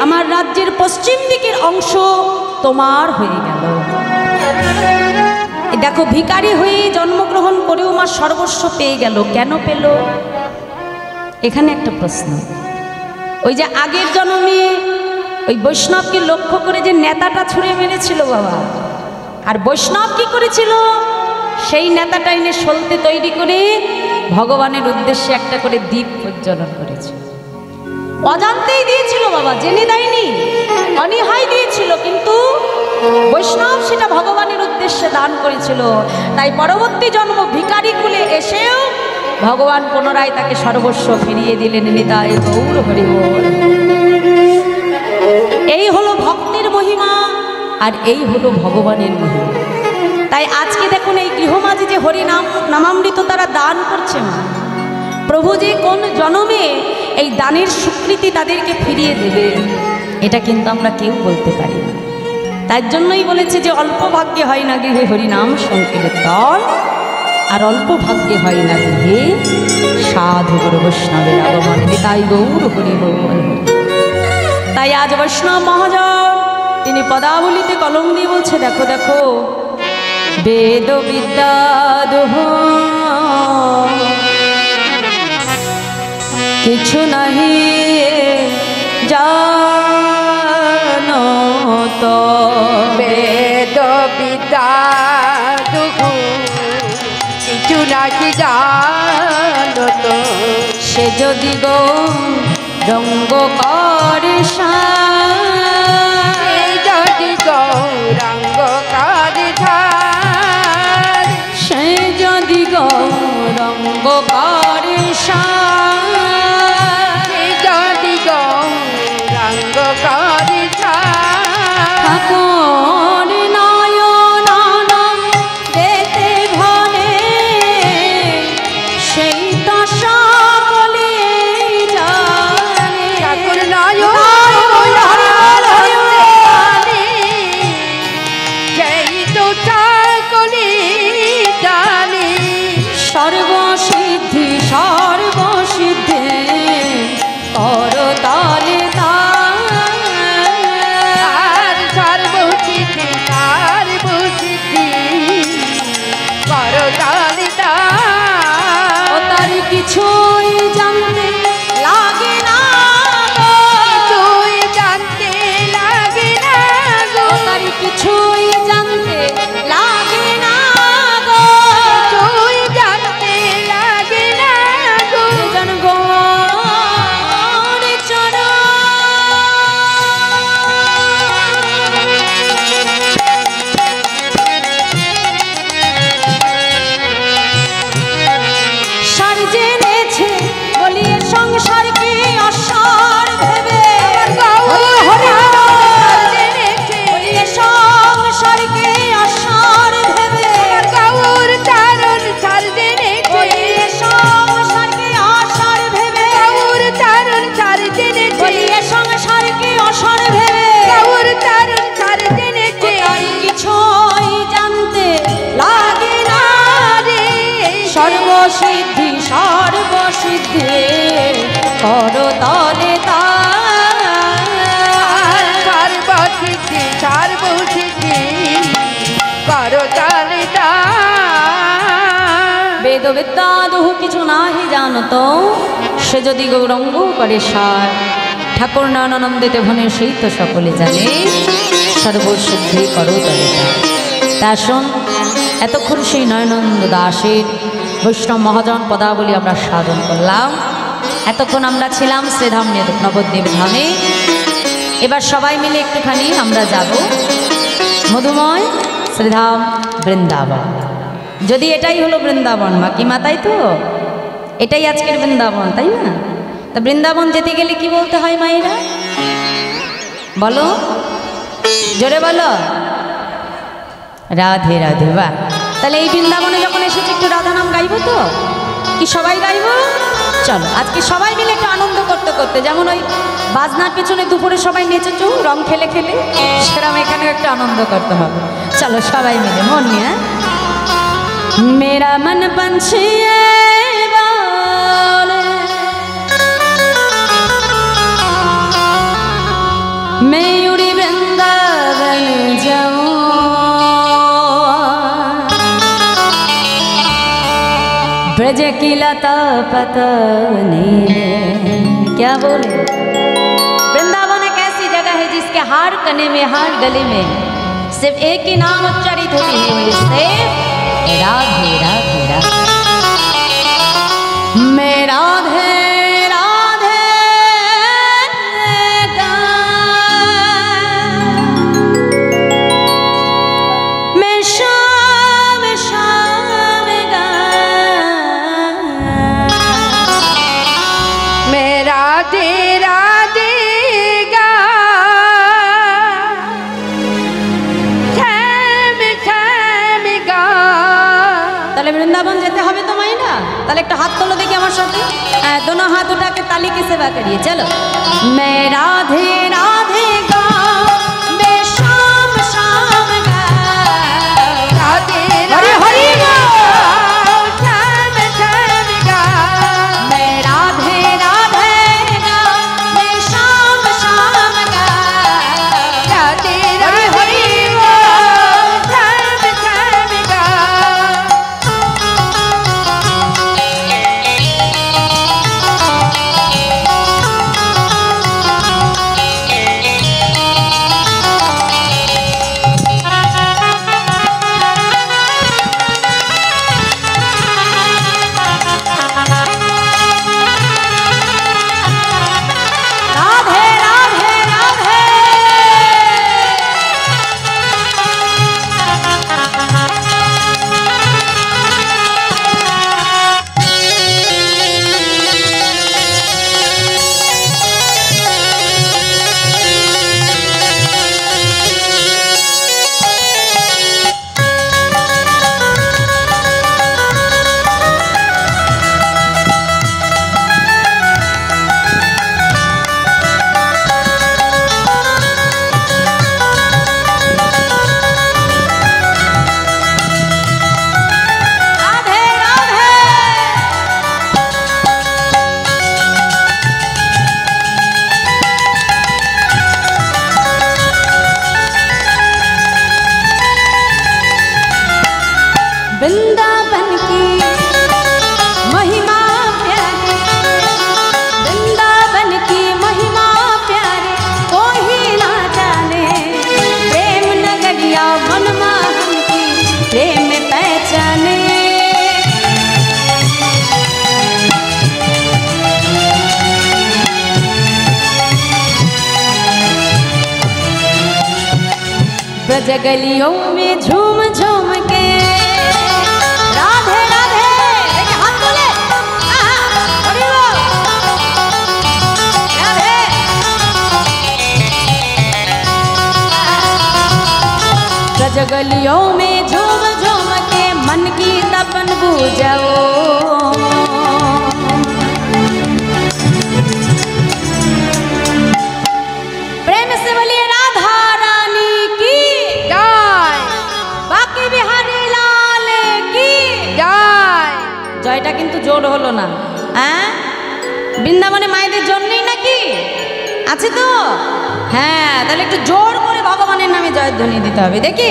আমার রাজ্যের পশ্চিম দিকের অংশ তোমার হয়ে গেল। দেখো ভিখারি হয়ে জন্মগ্রহণ করেও মা সর্বস্ব পেয়ে গেল, কেন পেল? এখানে একটা প্রশ্ন। ওই যে আগের জন্মে ওই বৈষ্ণবকে লক্ষ্য করে যে নেতাটা ছুঁড়ে মেরেছিল বাবা, আর বৈষ্ণব কি করেছিল, সেই নেতাটা এনে সলতে তৈরি করে ভগবানের উদ্দেশ্যে একটা করে দীপ প্রজ্বলন করেছে। অজান্তেই দিয়েছিল বাবা, জেনে দেয়নি, অনীহায় দিয়েছিল, কিন্তু বৈষ্ণব সেটা ভগবানের উদ্দেশ্যে দান করেছিল। তাই পরবর্তী জন্ম ভিখারি কুলে এসেও ভগবান পুনরায় তাকে সর্বস্ব ফিরিয়ে দিলেন। নিতাই গৌর হরি বল। এই হলো ভক্তের মহিমা, আর এই হলো ভগবানের মহিমা। তাই আজকে দেখুন এই গৃহমাঝে যে হরিনাম নামামৃত তারা দান করছে, মা প্রভু যে কোন জন্মে এই দানের স্বীকৃতি তাদেরকে ফিরিয়ে দেবে, এটা কিন্তু আমরা কেউ বলতে পারি না। তার জন্যই বলেছে যে অল্প ভাগ্যে হয় না গৃহে হরিনাম সংকীর্তন, আর অল্প ভাগ্যে হয় না গৃহে সাধু গুরু বৈষ্ণবের আগমন। তাই গৌর হরি বল। তাই আজ বৈষ্ণব মহাজন তিনি পদাবলিতে কলম দিয়ে বলছে, দেখো দেখো বেদ বিদ্যা দোহ কিছু নাহি জানো তো, বেদ বিদ্যা দুঃখ কিছু নাকি জানো তো, সে যদি গো রঙ্গ করে যদি গৌরাঙ্গ কারি সে যদি গো রঙ্গ করে যদি গৌরাঙ্গ কারি ঠাকুর নয়ন দেতে ভনে সেই তো সকলে জানে। ঠাকুর নয়ন সেই তো সকলে জানে। সর্বসিদ্ধি সর্বসিদ্ধে করতালে বিদ্যা দুহু কিছু নাহি জানত, সে যদি গৌরঙ্গ করে সার, ঠাকুর নয়নানন্দিতে ভনে সেই তো সকলে জানে, সর্বসিদ্ধি করো তবে। তা শোন, এতক্ষণ সেই নয়নন্দ দাসের বৈষ্ণব মহাজন পদাবলী আমরা সাধন করলাম। এতক্ষণ আমরা ছিলাম শ্রীধাম নবদ্বীপ ধামে। এবার সবাই মিলে একটুখানি আমরা যাব মধুময় শ্রীধাম বৃন্দাবন। যদি এটাই হলো বৃন্দাবন মা কি মা, তাই তো এটাই আজকের বৃন্দাবন, তাই না? তা বৃন্দাবন যেতে গেলে কি বলতে হয় মায়েরা বলো, জোরে বলো, রাধে রাধে। বাহ, তাহলে এই বৃন্দাবনে যখন এসেছি একটু রাধা নাম গাইবো তো, কি সবাই গাইবো? চলো আজকে সবাই মিলে একটু আনন্দ করতে করতে, যেমন ওই বাজনার পেছনে দুপুরে সবাই নেচেছো রং খেলে খেলে, সেরকম এখানে একটু আনন্দ করতে হবে। চলো সবাই মিলে মন নিয়ে। মেরা মন पंछी मैं उड़ी वृंदावन जाऊं, ब्रज की लता पतनी। क्या बोले? वृंदावन एक ऐसी जगह है जिसके हर कने में हर गले में सिर्फ एक ही नाम उच्चारित होती है, राधे राधे राधे। मैं राधे राधे मैं शाम शाम मैं राधे राधे गा, श्याम श्याम गा। তাহলে বৃন্দাবন যেতে হবে তো মাইনা, তাহলে একটা হাত তোলো দেখি আমার সাথে। दोनों हाथ उठा के ताली की सेवा करिए। चलो मैं राधे राधे गाऊं, मैं शाम शाम गाऊं, राधे हरि हरि गाओ, श्याम श्याम गाओ। मैं राधे राधे गाऊं, मैं शाम शाम गाऊं, राधे राधे गाओ, श्याम श्याम गाओ। राधे राधे राधे। राधे राधे। वृंदावन की महिमा प्यारी, वृंदावन की महिमा प्यारी, कोई ना जाने। प्रेम नगरिया मनमोहन की प्रेम पहचाने। ब्रज गलियों में झूम झूम के राधे राधे। देखिए हाथ बोले, हरि बोल, राधे। ब्रज गलियों में झूम झूम के मन की तपन बुझाओ। प्रेम से बोलिए राधा रानी की जय बाकी बिहारी लाल की जय। জয়টা কিন্তু জোর হলো না। হ্যাঁ, বৃন্দাবনে মায়েদের জন্যই নাকি আছে তো? হ্যাঁ, তাহলে একটু জোর করে ভগবানের নামে জয়ধ্বনি দিতে হবে। দেখি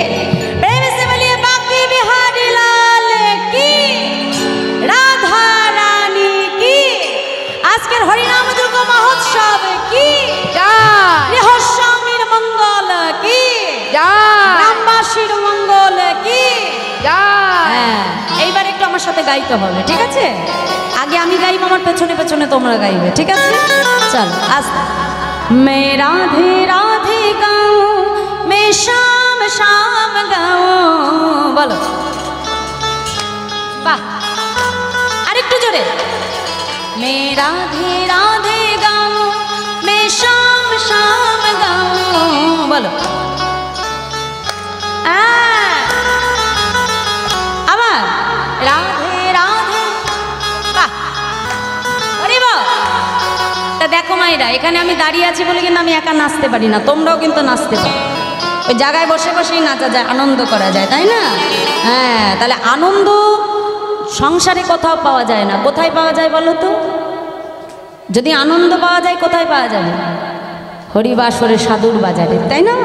প্রেম সে বলিয়ে বাকি বিহারি লাল কি। সব কি জয় গৃহস্বামীর মঙ্গল কি জয় গ্রামবাসীর মঙ্গল কি জয় হ্যাঁ এইবার একটু আমার সাথে গাইতে হবে, ঠিক আছে? আগে আমি গাইব, আমার পেছনে পেছনে তোমরা গাইবে, ঠিক আছে? চল আস্তে। মে রাধে রাধে গাও, মে শাম শাম গাও, বলো। বাহ, আরেকটু জোরে। মে রাধে রাধে গাও, মে শাম শাম গাও, বলো। আবার রাধে রাধে। বাহ, আরে বাহ। তা দেখো মাইরা, এখানে আমি দাঁড়িয়ে আছি বলে কিন্তু আমি একা নাচতে পারি না, তোমরাও কিন্তু নাচতে পারো। ওই জায়গায় বসে বসেই নাচা যায়, আনন্দ করা যায়, তাই না? হ্যাঁ, তাহলে আনন্দ সংসারে কোথাও পাওয়া যায় না। কোথায় পাওয়া যায় বলো তো? যদি আনন্দ পাওয়া যায় কোথায় পাওয়া যাবে? হরিবাসরে সাধুর বাজারে, তাই না?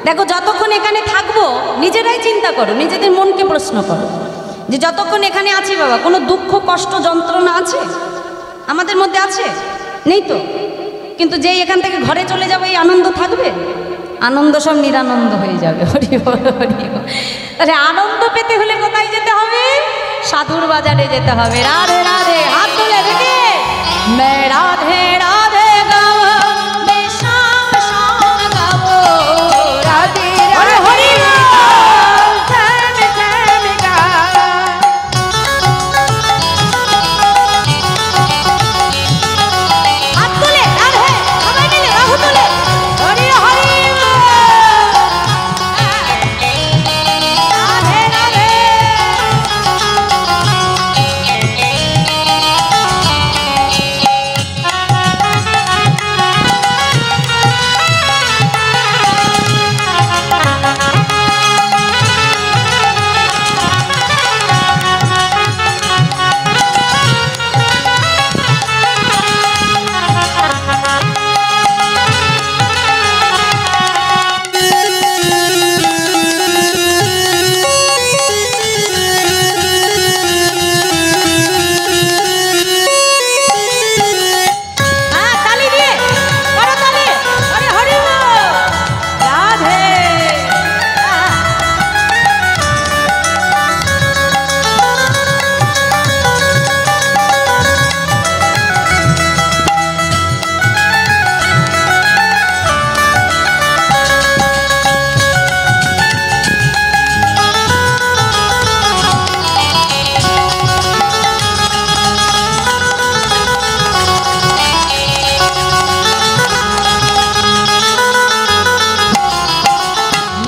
দেখো যতক্ষণ এখানে থাকবো নিজেরাই চিন্তা করো, নিজেদের মনকে প্রশ্ন করো যে যতক্ষণ এখানে আছি বাবা কোনো দুঃখ কষ্ট যন্ত্রণা আছে আমাদের মধ্যে? আছে? নেই তো। কিন্তু যেই এখান থেকে ঘরে চলে যাবে এই আনন্দ থাকবে? আনন্দ সব নিরানন্দ হয়ে যাবে। হরি বল, হরি বল। তাহলে আনন্দ পেতে হলে কোথায় যেতে হবে? সাধুর বাজারে যেতে হবে। রাধে রাধে, হাত তুলে দেখে। মে রাধে রাধে গাও, মে শাম শাম গাও, রাধে হরি হরি বল। শ্যাম শ্যাম গাও হাত তুলে, রাধে, সবাই মিলে বাহু তুলে। হরি হরি বল। রাধে রাধে। হ্যাঁ, তালি দিয়ে করো তালি। হরি হরি বল। রাধে।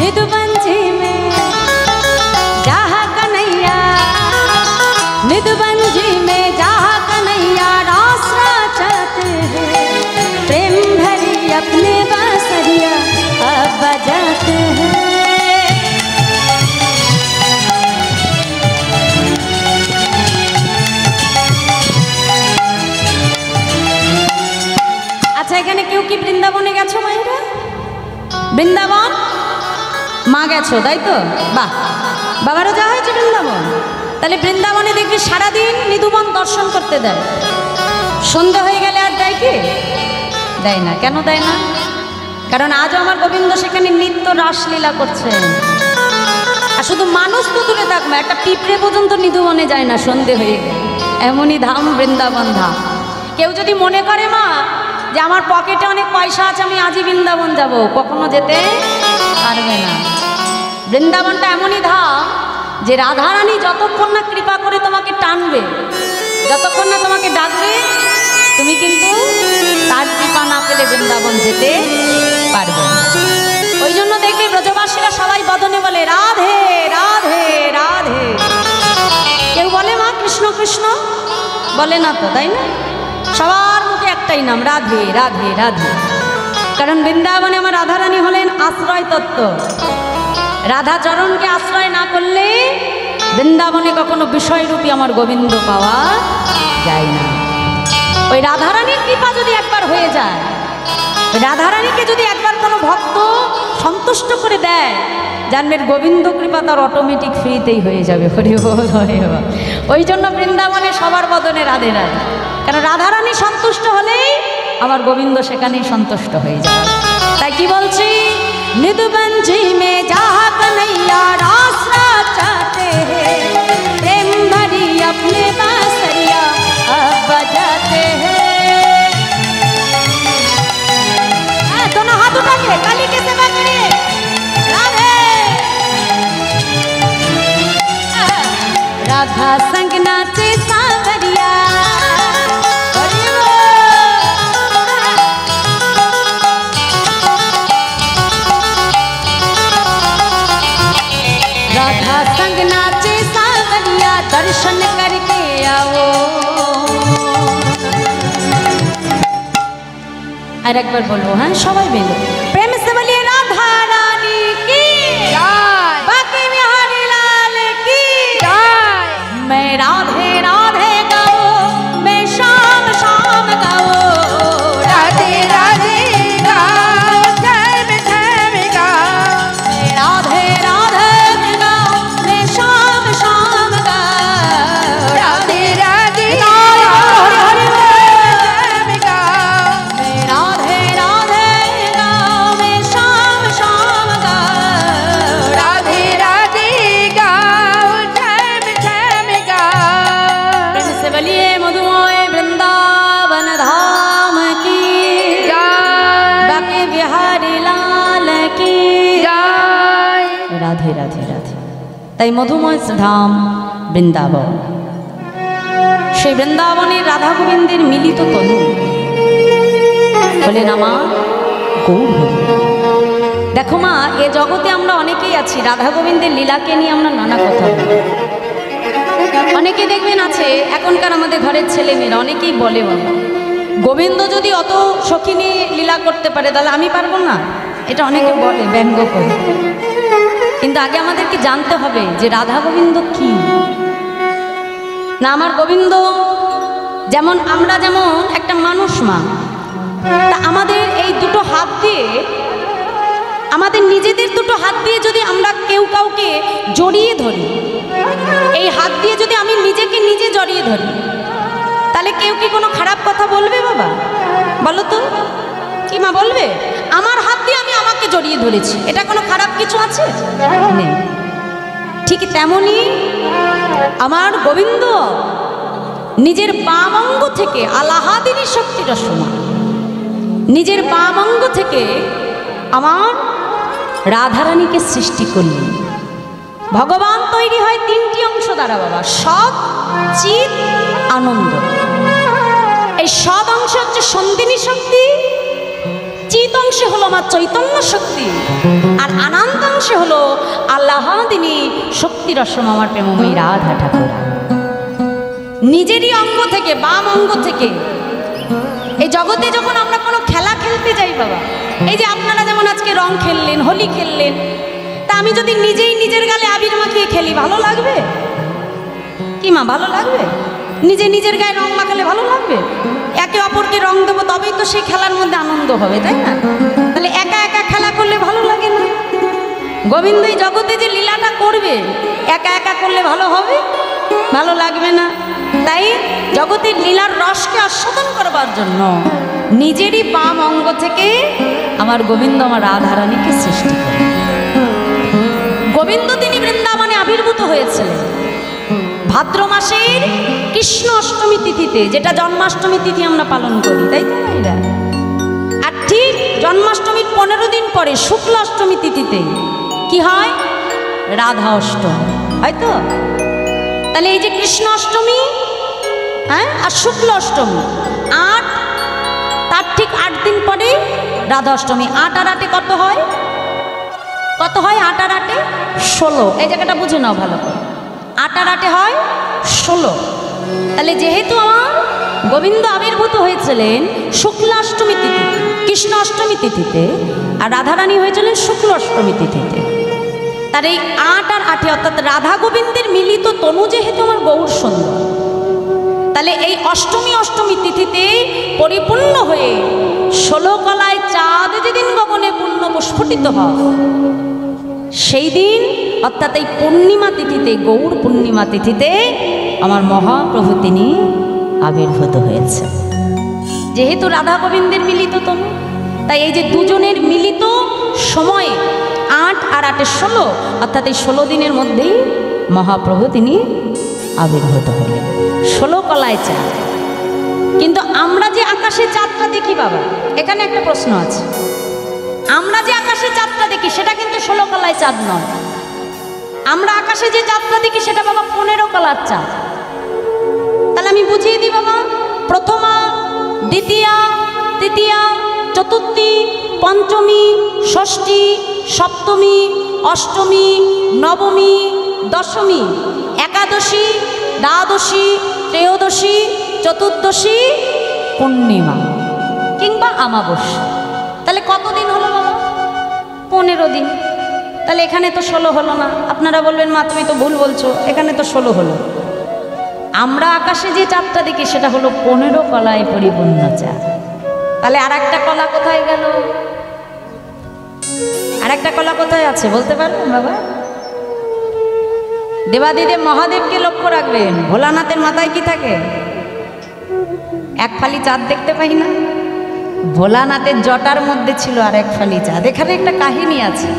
निधुबंजी में जहाँ कन्हैया, निधुबंजी में जहाँ कन्हैया रास रचाते हैं, प्रेम भरी अपने बांसुरिया अब बजाते हैं। আচ্ছা, এখানে কেউ কি বৃন্দাবনে গেছো মায়েরা? বৃন্দাবন মা গেছো, তাই তো? বাহ, বাবারও যাওয়া হয়েছে বৃন্দাবন। তাহলে বৃন্দাবনে দেখবি সারাদিন নিধুবন দর্শন করতে দেয়, সন্ধ্যা হয়ে গেলে আর দেয় কি? দেয় না। কেন দেয় না? কারণ আজও আমার গোবিন্দ সেখানে নিত্য রাসলীলা করছেন। আর শুধু মানুষ তো দূরে থাকবে, একটা পিঁপড়ে পর্যন্ত নিধুবনে যায় না সন্ধে হয়ে গেলে। এমনই ধাম বৃন্দাবন ধাম। কেউ যদি মনে করে মা যে আমার পকেটে অনেক পয়সা আছে আমি আজই বৃন্দাবন যাব, কখনো যেতে পারবে না। বৃন্দাবনটা এমনই ধাম যে রাধারানী যতক্ষণ না কৃপা করে তোমাকে টানবে, যতক্ষণ না তোমাকে ডাকবে, তুমি কিন্তু তার কৃপা না পেলে বৃন্দাবন যেতে পারবে না। ওই জন্য দেখবে ব্রজবাসীরা সবাই বদনে বলে রাধে রাধে রাধে। কেউ বলে মা কৃষ্ণ কৃষ্ণ, বলে না তো, তাই না? সবার মুখে একটাই নাম, রাধে রাধে রাধে। কারণ বৃন্দাবনে আমার রাধারানী হলেন আশ্রয় তত্ত্ব। রাধাচরণকে আশ্রয় না করলে বৃন্দাবনে কখনো বিষয়রূপী আমার গোবিন্দ পাওয়া যায় না। ওই রাধারানীর কৃপা যদি একবার হয়ে যায়, রাধারানীকে যদি একবার কোনো ভক্ত সন্তুষ্ট করে দেয়, জানবেন গোবিন্দ কৃপা তার অটোমেটিক ফ্রিতেই হয়ে যাবে। হরি বল, হরি বল। ওই জন্য বৃন্দাবনে সবার বদনে রাধে রাধে। কারণ রাধারানী সন্তুষ্ট হলেই আমার গোবিন্দ সেখানেই সন্তুষ্ট হয়ে যায়। তাই কি বলছি, নিদুবঞ্জি মে যাহা কन्हैया रास चाहते हैं, प्रेम भरी अपने बांसुरिया अब बजाते हैं। दोनों हाथ उठा के काली के सेवा करिए। राधे राधा संग नाचे सांवरिया, राधा संग नाचे सांवरिया, दर्शन करके आओ। আর একবার বলবো, হ্যাঁ সবাই মিলে প্রেম से बोलिए राधा रानी की জয় बाकी बिहारी लाल की জয় मैं राधे राधे गाओ, मैं शाम शाम गाओ। রাধে রাধে গাও, ঝম ঝম গাও। मैं राधे राधे गाओ, मैं शाम शाम गाओ। রাধে রাধে हरि हरि ঝম গাও। मैं राधे राधे गाओ, मैं शाम शाम गाओ। রাধে রাধে গাও, ঝম ঝম গাও। प्रेम से बोलिए मधुमय वृंदावन धाम की জয় बाकी बिहारी लाल की জয় রাধে রাধে রাধে। তাই মধুময় ধাম বৃন্দাবন, সেই বৃন্দাবনের রাধা গোবিন্দের মিলিত তনু বলেন আমার গৌর হরি। দেখো মা, এ জগতে আমরা অনেকেই আছি, রাধা গোবিন্দের লীলাকে নিয়ে আমরা নানা কথা বলি। অনেকে দেখবেন আছে এখনকার আমাদের ঘরের ছেলে মেয়েরা অনেকেই বলে, বাবা গোবিন্দ যদি অত সখিনী লীলা করতে পারে তাহলে আমি পারবো না, এটা অনেকে বলে ব্যঙ্গ করে। কিন্তু আগে আমাদেরকে জানতে হবে যে রাধা গোবিন্দ কি না। আমার গোবিন্দ যেমন, আমরা যেমন একটা মানুষ মা, তা আমাদের এই দুটো হাত দিয়ে, আমাদের নিজেদের দুটো হাত দিয়ে যদি আমরা কেউ কাউকে জড়িয়ে ধরি, এই হাত দিয়ে যদি আমি নিজেকে নিজে জড়িয়ে ধরি, তাহলে কেউ কি কোনো খারাপ কথা বলবে বাবা? বলো তো, কি মা বলবে? আমার হাত দিয়ে আমি আমাকে জড়িয়ে ধরেছি, এটা কোনো খারাপ কিছু আছে? নেই। ঠিক তেমনি আমার গোবিন্দ নিজের বাম অঙ্গ থেকে, আলাহাদিনী শক্তির সমান, নিজের বাম অঙ্গ থেকে আমার রাধারানীকে সৃষ্টি করলেন। ভগবান তৈরি হয় তিনটি অংশ দ্বারা বাবা, সৎ, চিত, আনন্দ। এই সৎ অংশ হচ্ছে সন্দিনী শক্তি, চিত অংশে হলো আমার চৈতন্য শক্তি, আর আনন্দ অংশে হলো আল্লাহাদিনী শক্তির রসম আমার প্রেমময়ী রাধা ঠাকুর। নিজেরই অঙ্গ থেকে, বাম অঙ্গ থেকে। এই জগতে যখন আমরা কোনো খেলা খেলতে যাই বাবা, এই যে আপনারা যেমন আজকে রং খেললেন, হোলি খেললেন, তা আমি যদি নিজেই নিজের গালে আবির মাখিয়ে খেলি, ভালো লাগবে কি মা? ভালো লাগবে? নিজে নিজের গায়ে রং মাখালে ভালো লাগবে? একে অপরকে রং দেবো, তবেই তো সেই খেলার মধ্যে আনন্দ হবে, তাই না? তাহলে একা একা খেলা করলে ভালো লাগে না। গোবিন্দ এই জগতে যে লীলাটা করবে, একা একা করলে ভালো হবে? ভালো লাগবে না। তাই জগতের লীলার রসকে আস্বাদন করবার জন্য নিজেরই বাম অঙ্গ থেকে আমার গোবিন্দ আমার রাধারানীকে সৃষ্টি করে। গোবিন্দ তিনি বৃন্দাবনে আবির্ভূত হয়েছিলেন ভাদ্র মাসের কৃষ্ণ অষ্টমী তিথিতে, যেটা জন্মাষ্টমী তিথি আমরা পালন করি, তাই তো এরা। আর ঠিক জন্মাষ্টমীর 15 দিন পরে শুক্ল অষ্টমী তিথিতে কি হয়? রাধা অষ্টমী, হয়তো? তাহলে এই যে কৃষ্ণ অষ্টমী, হ্যাঁ, আর শুক্ল অষ্টমী, তার ঠিক 8 দিন পরে রাধা অষ্টমী। 8 আর 8 কত হয়? কত হয়? 8 আর 8 16। এই জায়গাটা বুঝে নাও ভালো করে। 8 আর 8 হয় 16। তাহলে যেহেতু আমার গোবিন্দ আবির্ভূত হয়েছিলেন শুক্লাষ্টমী তিথিতে, কৃষ্ণ অষ্টমী তিথিতে, আর রাধারানী হয়েছিলেন শুক্ল অষ্টমী তিথিতে, তার এই 8 আর 8 অর্থাৎ রাধা গোবিন্দের মিলিত তনু যেহেতু আমার গৌর সুন্দর, তাহলে এই অষ্টমী তিথিতে পরিপূর্ণ হয়ে 16 কলায় চাঁদ যেদিন গগনে পূর্ণ প্রস্ফুটিত হয়, সেই দিন অর্থাৎ এই পূর্ণিমা তিথিতে, গৌর পূর্ণিমা তিথিতে আমার মহাপ্রভু তিনি আবির্ভূত হয়েছে। যেহেতু রাধা গোবিন্দের মিলিত তনু, তাই এই যে দুজনের মিলিত সময়ে 8 আর 8 16, অর্থাৎ এই 16 দিনের মধ্যেই মহাপ্রভু তিনি আবির্ভূত হলেন। 16 কলায় চাঁদ। কিন্তু আমরা যে আকাশে চাঁদটা দেখি বাবা, এখানে একটা প্রশ্ন আছে। আমরা যে আকাশে চাঁদটা দেখি সেটা কিন্তু 16 কলায় চাঁদ নয়। আমরা আকাশে যে চাঁদটা দেখি সেটা বাবা 15 কলার চাঁদ। তাহলে আমি বুঝিয়ে দিই বাবা, প্রথমা, দ্বিতীয়া, তৃতীয়া, চতুর্থী, পঞ্চমী, ষষ্ঠী, সপ্তমী, অষ্টমী, নবমী, দশমী, একাদশী, দ্বাদশী, ত্রয়োদশী, চতুর্দশী, পূর্ণিমা কিংবা আমাবস্যা। তাহলে কতদিন হলো বাবা? 15 দিন। তাহলে এখানে তো 16 হলো না। আপনারা বলবেন মা তুমি তো ভুল বলছো, এখানে তো 16 হলো। আমরা আকাশে যে চাঁদটা দেখি সেটা হলো 15 কলায় পরিপূর্ণ চাঁদ। তাহলে আর একটা কলা কোথায় গেল? আর একটা কলা কোথায় আছে বলতে পারবেন বাবা? দেবাদিদেব মহাদেবকে লক্ষ্য রাখবেন। ভোলানাথের মাথায় কি থাকে? এক ফালি চাঁদ দেখতে পাই না? ভোলানাথের জটার মধ্যে ছিল আর এক ফালি চাঁদ। এখানে একটা কাহিনী আছে।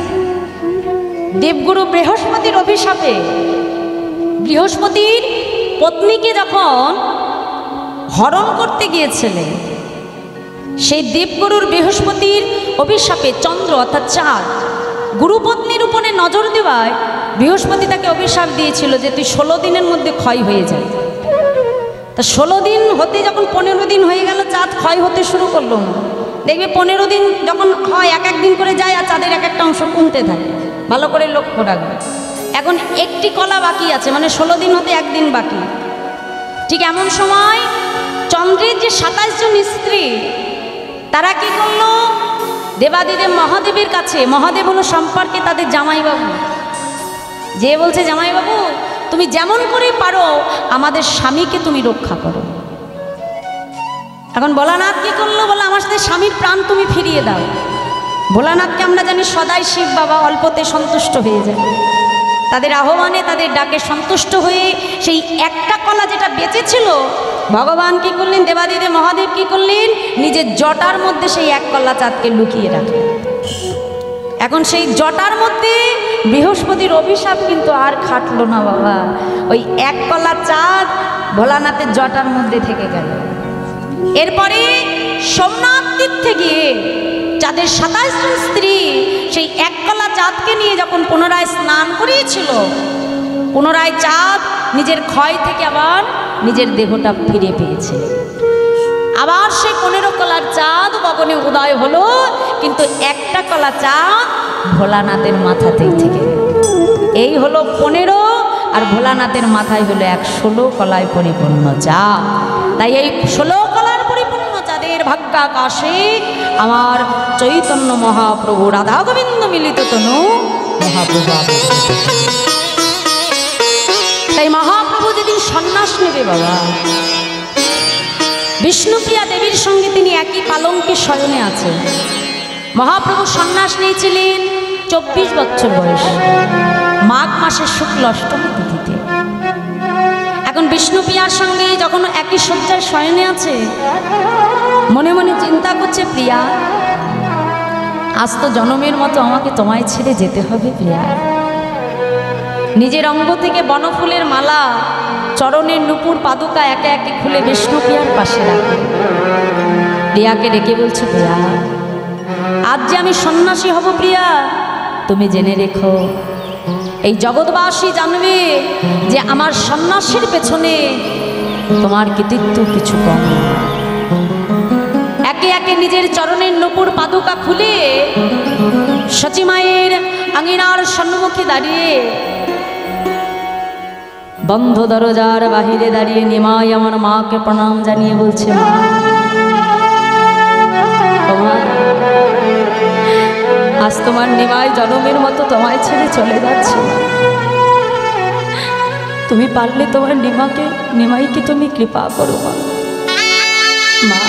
দেবগুরু বৃহস্পতির অভিশাপে বৃহস্পতির পত্নীকে যখন হরণ করতে গিয়েছিলেন, সেই দেবগুরুর বৃহস্পতির অভিশাপে চন্দ্র অর্থাৎ চাঁদ গুরুপত্নীর উপরে নজর দেওয়ায় বৃহস্পতি তাকে অভিশাপ দিয়েছিল যে তুই 16 দিনের মধ্যে ক্ষয় হয়ে যায়। তা 16 দিন হতে যখন 15 দিন হয়ে গেল, চাঁদ ক্ষয় হতে শুরু করলো না। দেখবে 15 দিন যখন হয় এক এক দিন করে যায় আর চাঁদের এক একটা অংশ কমতে থাকে। ভালো করে লক্ষ্য রাখবে। এখন একটি কলা বাকি আছে, মানে 16 দিন হতে একদিন বাকি। ঠিক এমন সময় চন্দ্রের যে 27 জন স্ত্রী, তারা কি করলো? দেবাদিদেব মহাদেবের কাছে, মহাদেব হলো সম্পর্কে তাদের জামাইবাবু, যে বলছে জামাইবাবু তুমি যেমন করে পারো আমাদের স্বামীকে তুমি রক্ষা করো। এখন ভোলানাথ কি করলো? বলে আমার সাথে স্বামীর প্রাণ তুমি ফিরিয়ে দাও। ভোলানাথকে আমরা জানি সদাই শিব বাবা, অল্পতে সন্তুষ্ট হয়ে যায়। তাদের আহ্বানে, তাদের ডাকে সন্তুষ্ট হয়ে সেই একটা কলা যেটা বেঁচে ছিল, ভগবান কি করলেন? দেবাদিদেব মহাদেব কি করলেন? নিজের জটার মধ্যে সেই এক কলা চাঁদকে লুকিয়ে রাখলেন। এখন সেই জটার মধ্যে বৃহস্পতির অভিশাপ কিন্তু আর খাটলো না বাবা। ওই এক কলা চাঁদ ভোলানাথের জটার মধ্যে থেকে গেল। এরপরে সোমনাথ তীর্থে গিয়ে চাঁদের 27 জন স্ত্রী সেই এক কলা চাঁদকে নিয়ে যখন পুনরায় স্নান করিয়েছিল, পুনরায় চাঁদ নিজের ক্ষয় থেকে আবার নিজের দেহটা ফিরে পেয়েছে। আবার সেই 15 কলার চাঁদ গগনে উদয় হলো, কিন্তু একটা কলা চাঁদ ভোলানাথের মাথাতেই থেকে গেল। এই হলো 15, আর ভোলানাথের মাথায় হলো 16 কলায় পরিপূর্ণ চাঁদ। তাই এই 16 কলার পরিপূর্ণ চাঁদের ভাগ্যাকাশে আমার চৈতন্য মহাপ্রভু রাধা গোবিন্দ মিলিত তনু মহাপ্রভু। তাই মহাপ্রভু যেদিন সন্ন্যাস নেবে বাবা, বিষ্ণুপ্রিয়া দেবীর সঙ্গে তিনি একই পালঙ্কে শয়নে আছেন। মহাপ্রভু সন্ন্যাস নিয়েছিলেন 24 বছর বয়স, মাঘ মাসের শুক্ল অষ্টমী তিথিতে। এখন বিষ্ণুপ্রিয়ার সঙ্গে যখন একই শয্যায় শয়নে আছে, মনে মনে চিন্তা করছে, প্রিয়া আজ তো জনমের মতো আমাকে তোমায় ছেড়ে যেতে হবে প্রিয়া। নিজের অঙ্গ থেকে বনফুলের মালা, চরণের নুপুর পাদুকা একে একে খুলে বিষ্ণুপ্রিয়ার পাশে রাখে। প্রিয়াকে ডেকে বলছে, প্রিয়া আজ যে আমি সন্ন্যাসী হব প্রিয়া, তুমি জেনে রেখো এই জগৎবাসী জানবে যে আমার সন্ন্যাসীর পেছনে তোমার কৃতিত্ব কিছু কম না। একে একে নিজের চরণের নুপুর পাদুকা খুলে সচিমায়ের আঙিনার সম্মুখে দাঁড়িয়ে, বন্ধ দরজার বাহিরে দাঁড়িয়ে নিমাই আমার মাকে প্রণাম জানিয়ে বলছে, আজ তোমার নিমাই জনমের মতো তোমায় ছেড়ে চলে যাচ্ছে। তুমি পারলে তোমার নিমাইকে তুমি কৃপা করো মা।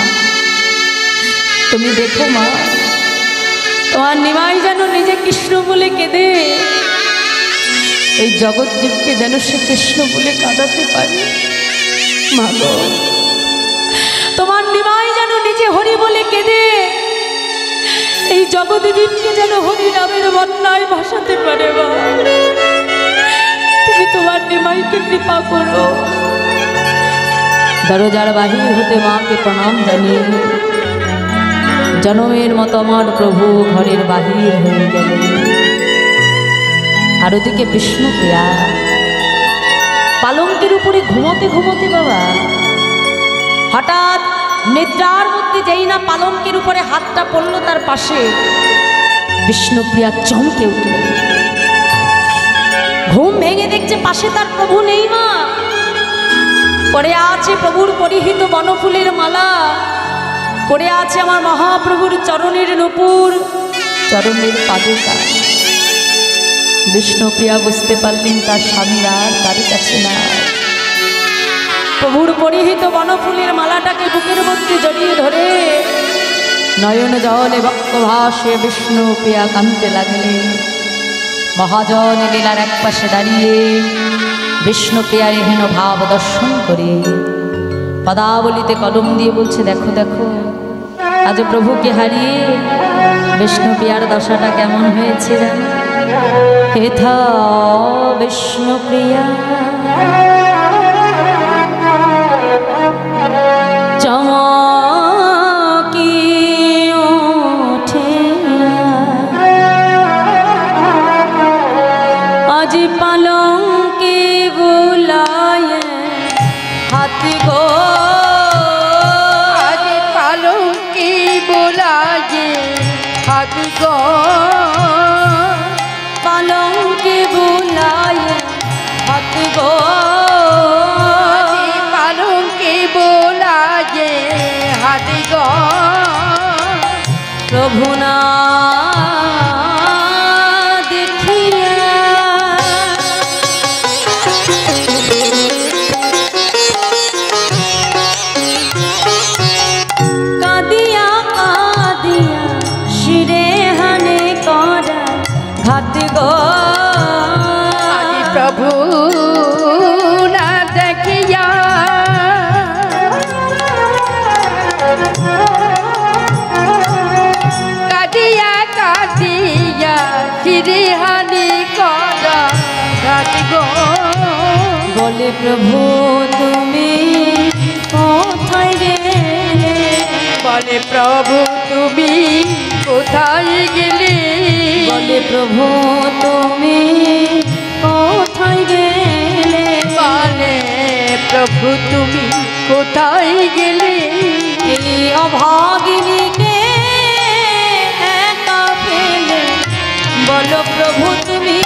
তুমি দেখো মা, তোমার নিমাই যেন নিজে কৃষ্ণ বলে কেঁদে এই জগৎজীবকে যেন সে কৃষ্ণ বলে কাঁদাতে পারে। মা গো, তোমার নিমাই যেন নিজে যে হরি বলে কেঁদে এই জগদ্বীপকে যেন হরি নামের বন্যায় ভাসাতে পারে মা। তুমি তোমার নিমাইকে কৃপা করো। দরজার বাহির হতে মাকে প্রণাম জানিয়ে জনমের মতো আমার প্রভু ঘরের বাহির হয়ে গেলেন। আর ওদিকে বিষ্ণুপ্রিয়া পালঙ্কের উপরে ঘুমোতে ঘুমোতে বাবা হঠাৎ নিদ্রার মধ্যে যেই না পালঙ্কের উপরে হাতটা পড়লো তার পাশে, বিষ্ণুপ্রিয়া চমকে উঠলেন। ঘুম ভেঙে দেখছে পাশে তার প্রভু নেই মা, পড়ে আছে প্রভুর পরিহিত বনফুলের মালা, পড়ে আছে আমার মহাপ্রভুর চরণের নূপুর, চরণের পাদুকা। বিষ্ণুপ্রিয়া বুঝতে পারলেন তার স্বামী আর তার কাছে না। প্রভুর পরিহিত বনফুলের মালাটাকে বুকের মধ্যে জড়িয়ে ধরে নয়ন জলে বক্ষ ভাসে বিষ্ণুপ্রিয়া কাঁদতে লাগলেন। মহাজন লীলার এক পাশে দাঁড়িয়ে বিষ্ণুপ্রিয়ার এহেন ভাব দর্শন করে পদাবলিতে কলম দিয়ে বলছে, দেখো দেখো আজ প্রভুকে হারিয়ে বিষ্ণুপ্রিয়ার দশাটা কেমন হয়েছে জানো? হেথা বিষ্ণুপ্রিয়া চমকি ওঠে আজ পালঙ্কে বুলায় হাত গো, আজ পালঙ্কে বুলায় হাত গো, পালঙ্কে বুলায় হাত গো, পালঙ্কে বুলায় হাত গো, প্রভু না দেখিয়া কাঁদিয়া কাঁদিয়া শিরে হানে করা ঘাত গো, প্রভু না দেখিয়া কাঁদিয়া কাঁদিয়া শিরিহানি করা ঘাত গো, বলে প্রভু তুমি কোথায় গেলে, বলে প্রভু তুমি কোথায় গেলে, বলে প্রভু তুমি কোথায় গেলে, বলে প্রভু তুমি কোথায় গেলে, এই অভাগিনীকে একা ফেলে বলো প্রভু তুমি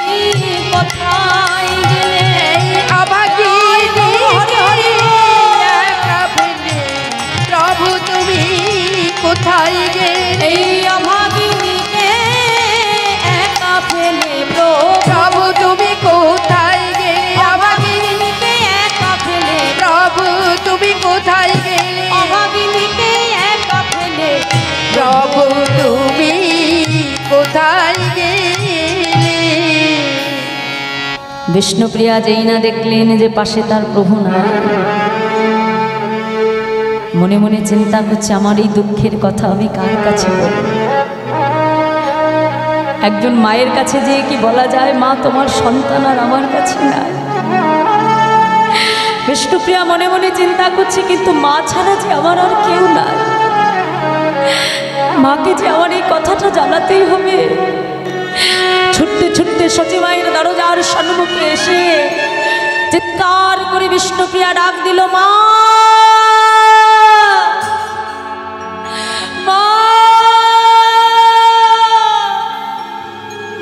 কোথায় গেলে, অভাগিনী হরি হরি একা ফেলে প্রভু তুমি কোথায় গেলে, এই অভাগিনীকে একা ফেলে প্রভু তুমি কোথায় গেলে, অভাগিনীকে একা ফেলে, প্রভু তুমি কোথায় গেলে, অভাগিনীকে একা ফেলে, প্রভু তুমি কোথায় গেলে। বিষ্ণুপ্রিয়া যেই না দেখলেন যে পাশে তার প্রভু না, মনে মনে চিন্তা করছে আমার এই দুঃখের কথা আমি কার কাছে বলব? একজন মায়ের কাছে যেয়ে কি বলা যায় মা তোমার সন্তান আর আমার কাছে নাই? বিষ্ণুপ্রিয়া মনে মনে চিন্তা করছে কিন্তু মা ছাড়া যে আমার আর কেউ নাই, মাকে যে আমার এই কথাটা জানাতেই হবে। ছুটতে ছুটতে সচিবাইয়ের দরজার সম্মুখে এসে চিৎকার করে বিষ্ণুপ্রিয়া ডাক দিল, মা মা,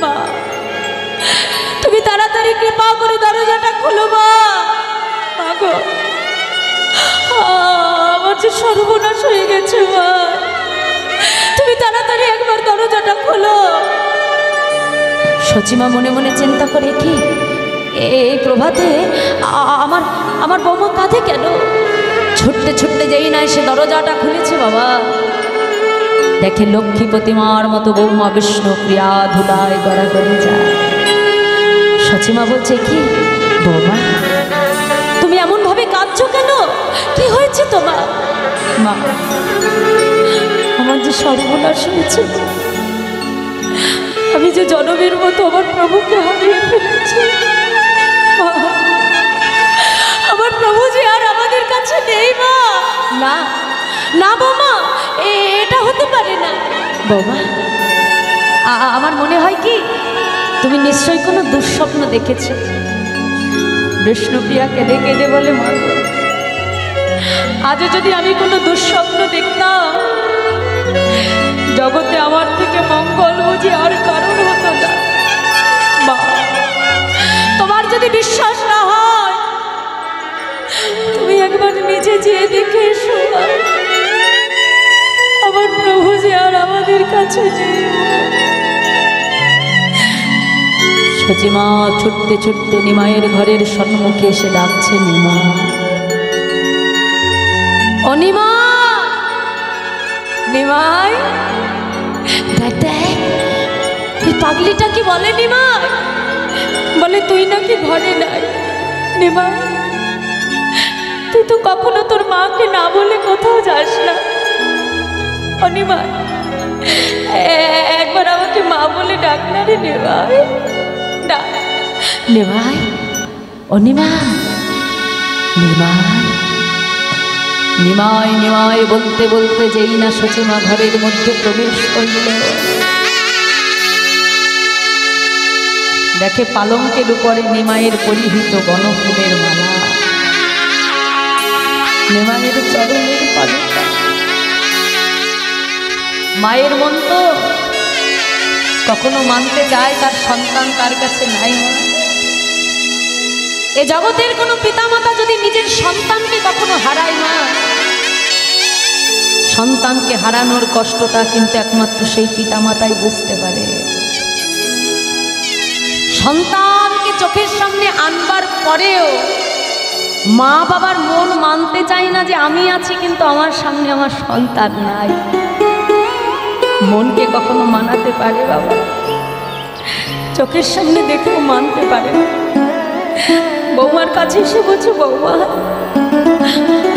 মা তুমি তাড়াতাড়ি কৃপা করে দরজাটা খোলো মা, মা গো আমার যে সর্বনাশ হয়ে গেছে মা, তুমি তাড়াতাড়ি একবার দরজাটা খোলো। সচিমা মনে মনে চিন্তা করে কি এই প্রভাতে আমার আমার বৌমা কাঁধে কেন? ছুটতে ছুটতে যেই না সে দরজাটা খুলেছে বাবা, দেখে লক্ষ্মী প্রতিমার মতো বৌমা বিষ্ণুপ্রিয়া ধুলায় গড়াগড়ি যায়। সচিমা বলছে কি বৌমা তুমি এমন ভাবে কাঁদছো কাঁদছো কেন? কি হয়েছে তোমার? মা, আমার যে সর্বনাশ হয়েছে, আমি যে জনমের মতো আমার প্রভুকে হারিয়ে ফেলেছি। মা, আমার প্রভু যে আর আমাদের কাছে নেই। মা, না না বৌমা, এটা হতে পারে না। বৌমা, আমার মনে হয় কি তুমি নিশ্চয়ই কোনো দুঃস্বপ্ন দেখেছো। বিষ্ণুপ্রিয়া কেঁদে কেঁদে বলে, মা, আজও যদি আমি কোনো দুঃস্বপ্ন দেখতাম, জগতে আমার থেকে মঙ্গল বুঝি আর কারণ হতো না। মা, তোমার যদি বিশ্বাস না হয় তুমি একবার নিজে যেয়ে দেখে এসো। আমার প্রভু যে আর আমাদের কাছে নেই। সচিমা ছুটতে ছুটতে নিমাইয়ের ঘরের সম্মুখে এসে ডাকছে, নিমা, ও নিমা, নিমাই, দেখ এই পাগলিটা কি বলে। নিমাই বলে, তুই নাকি ঘরে নাই। নিমাই, তুই তো কখনো তোর মাকে না বলে কোথাও যাস না। ও নিমাই, একবার আমাকে মা বলে ডাক না রে। নিমাই, ডাক। নিমাই, ও নিমাই, নিমাই, নিমাই, নিমাই বলতে বলতে যেই না সচিমা ঘরের মধ্যে প্রবেশ করল, দেখে পালঙ্কের উপরে নিমাইয়ের পরিহিত গণফুলের মালা, নিমাইয়ের চরণের পাদুকা। মায়ের মন তো কখনো মানতে চায় তার সন্তান তার কাছে নাই। এ জগতের কোনো পিতামাতা যদি নিজের সন্তানকে কখনো হারায়, মা, সন্তানকে হারানোর কষ্টটা কিন্তু একমাত্র সেই পিতামাতাই বুঝতে পারে। সন্তানকে চোখের সামনে আনবার পরেও মা বাবার মন মানতে চায় না যে আমি আছি কিন্তু আমার সামনে আমার সন্তান নাই। মনকে কখনো মানাতে পারে বাবা? চোখের সামনে দেখেও মানতে পারে না। বৌমার কাছে এসে বলছে, বৌমা,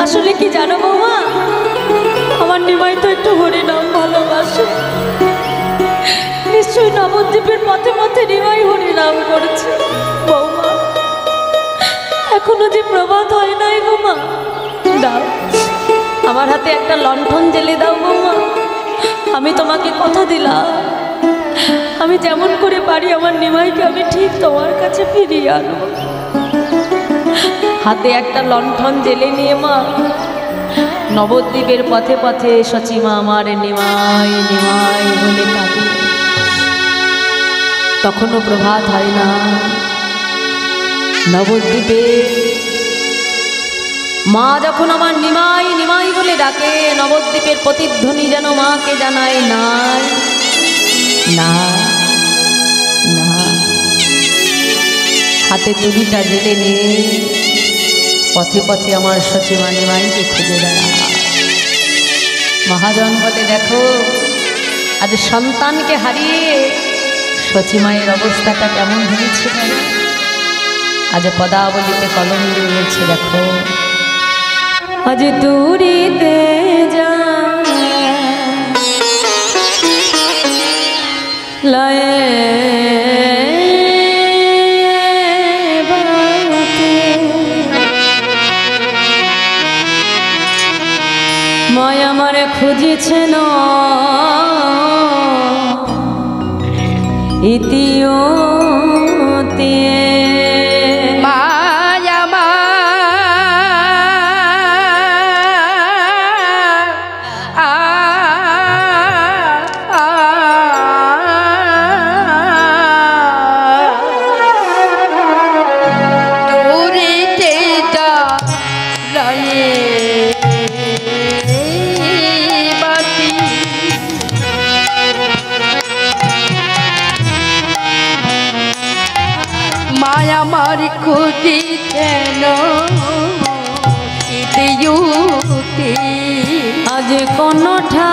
আসলে কি জানো বৌমা, আমার নিমাই তো একটু হরিনাম ভালোবাসে। নিশ্চয়ই নবদ্বীপের পথে পথে নিমাই হরিনাম করছে। বৌমা, এখনো যে প্রভাত হয় নাই বৌমা, দাও আমার হাতে একটা লণ্ঠন জেলে দাও বৌমা। আমি তোমাকে কথা দিলাম, আমি যেমন করে পারি আমার নিমাইকে আমি ঠিক তোমার কাছে ফিরিয়ে আনবো। হাতে একটা লণ্ঠন জেলে নিয়ে মা নবদ্বীপের পথে পথে সচিমা আমার নিমাই নিমাই বলে কাঁদে। তখনও প্রভাত হয় না। নবদ্বীপে মা যখন আমার নিমাই নিমাই বলে ডাকে, নবদ্বীপের প্রতিধ্বনি যেন মাকে জানায়, নাই না না। হাতে তুলিটা জেলে নিয়ে পথে পথে আমার সচিমা নিমাইকে খুঁজে বেড়ায়। মহাজন বলে, দেখো আজ সন্তানকে হারিয়ে সচিমায়ের অবস্থাটা কেমন হয়েছে। আজ পদাবলিতে কলম দিয়েছে, দেখো আজ দূরিতে যা লয়ে মায় আমারে খুঁজেছেন ইতিওতে। আমার খুঁজিছেন ইতিউতি। আজ কোনটা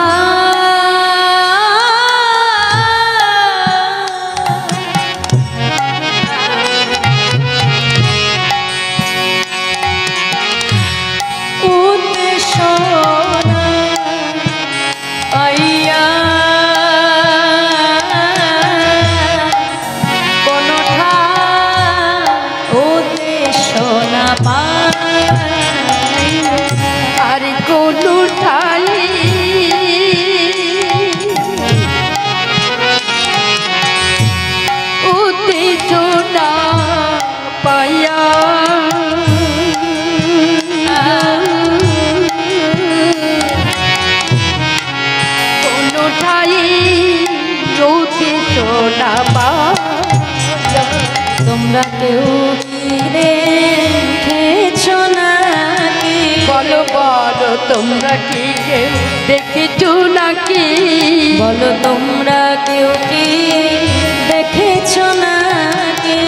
পায়া। তোমরা কেউ কি দেখেছো নাকি? বলো বলো তোমরা কি কেউ দেখেছো নাকি? বলো তোমরা কেউ কি দেখেছো নাকি?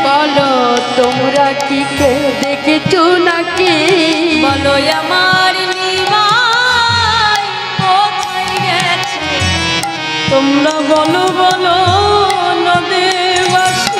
বলো তোমরা কি কেউ দেখেছো নাকি? বলো আমার নিমাই কোথায় গেছে? তোমরা বলো বলো নদীবাসী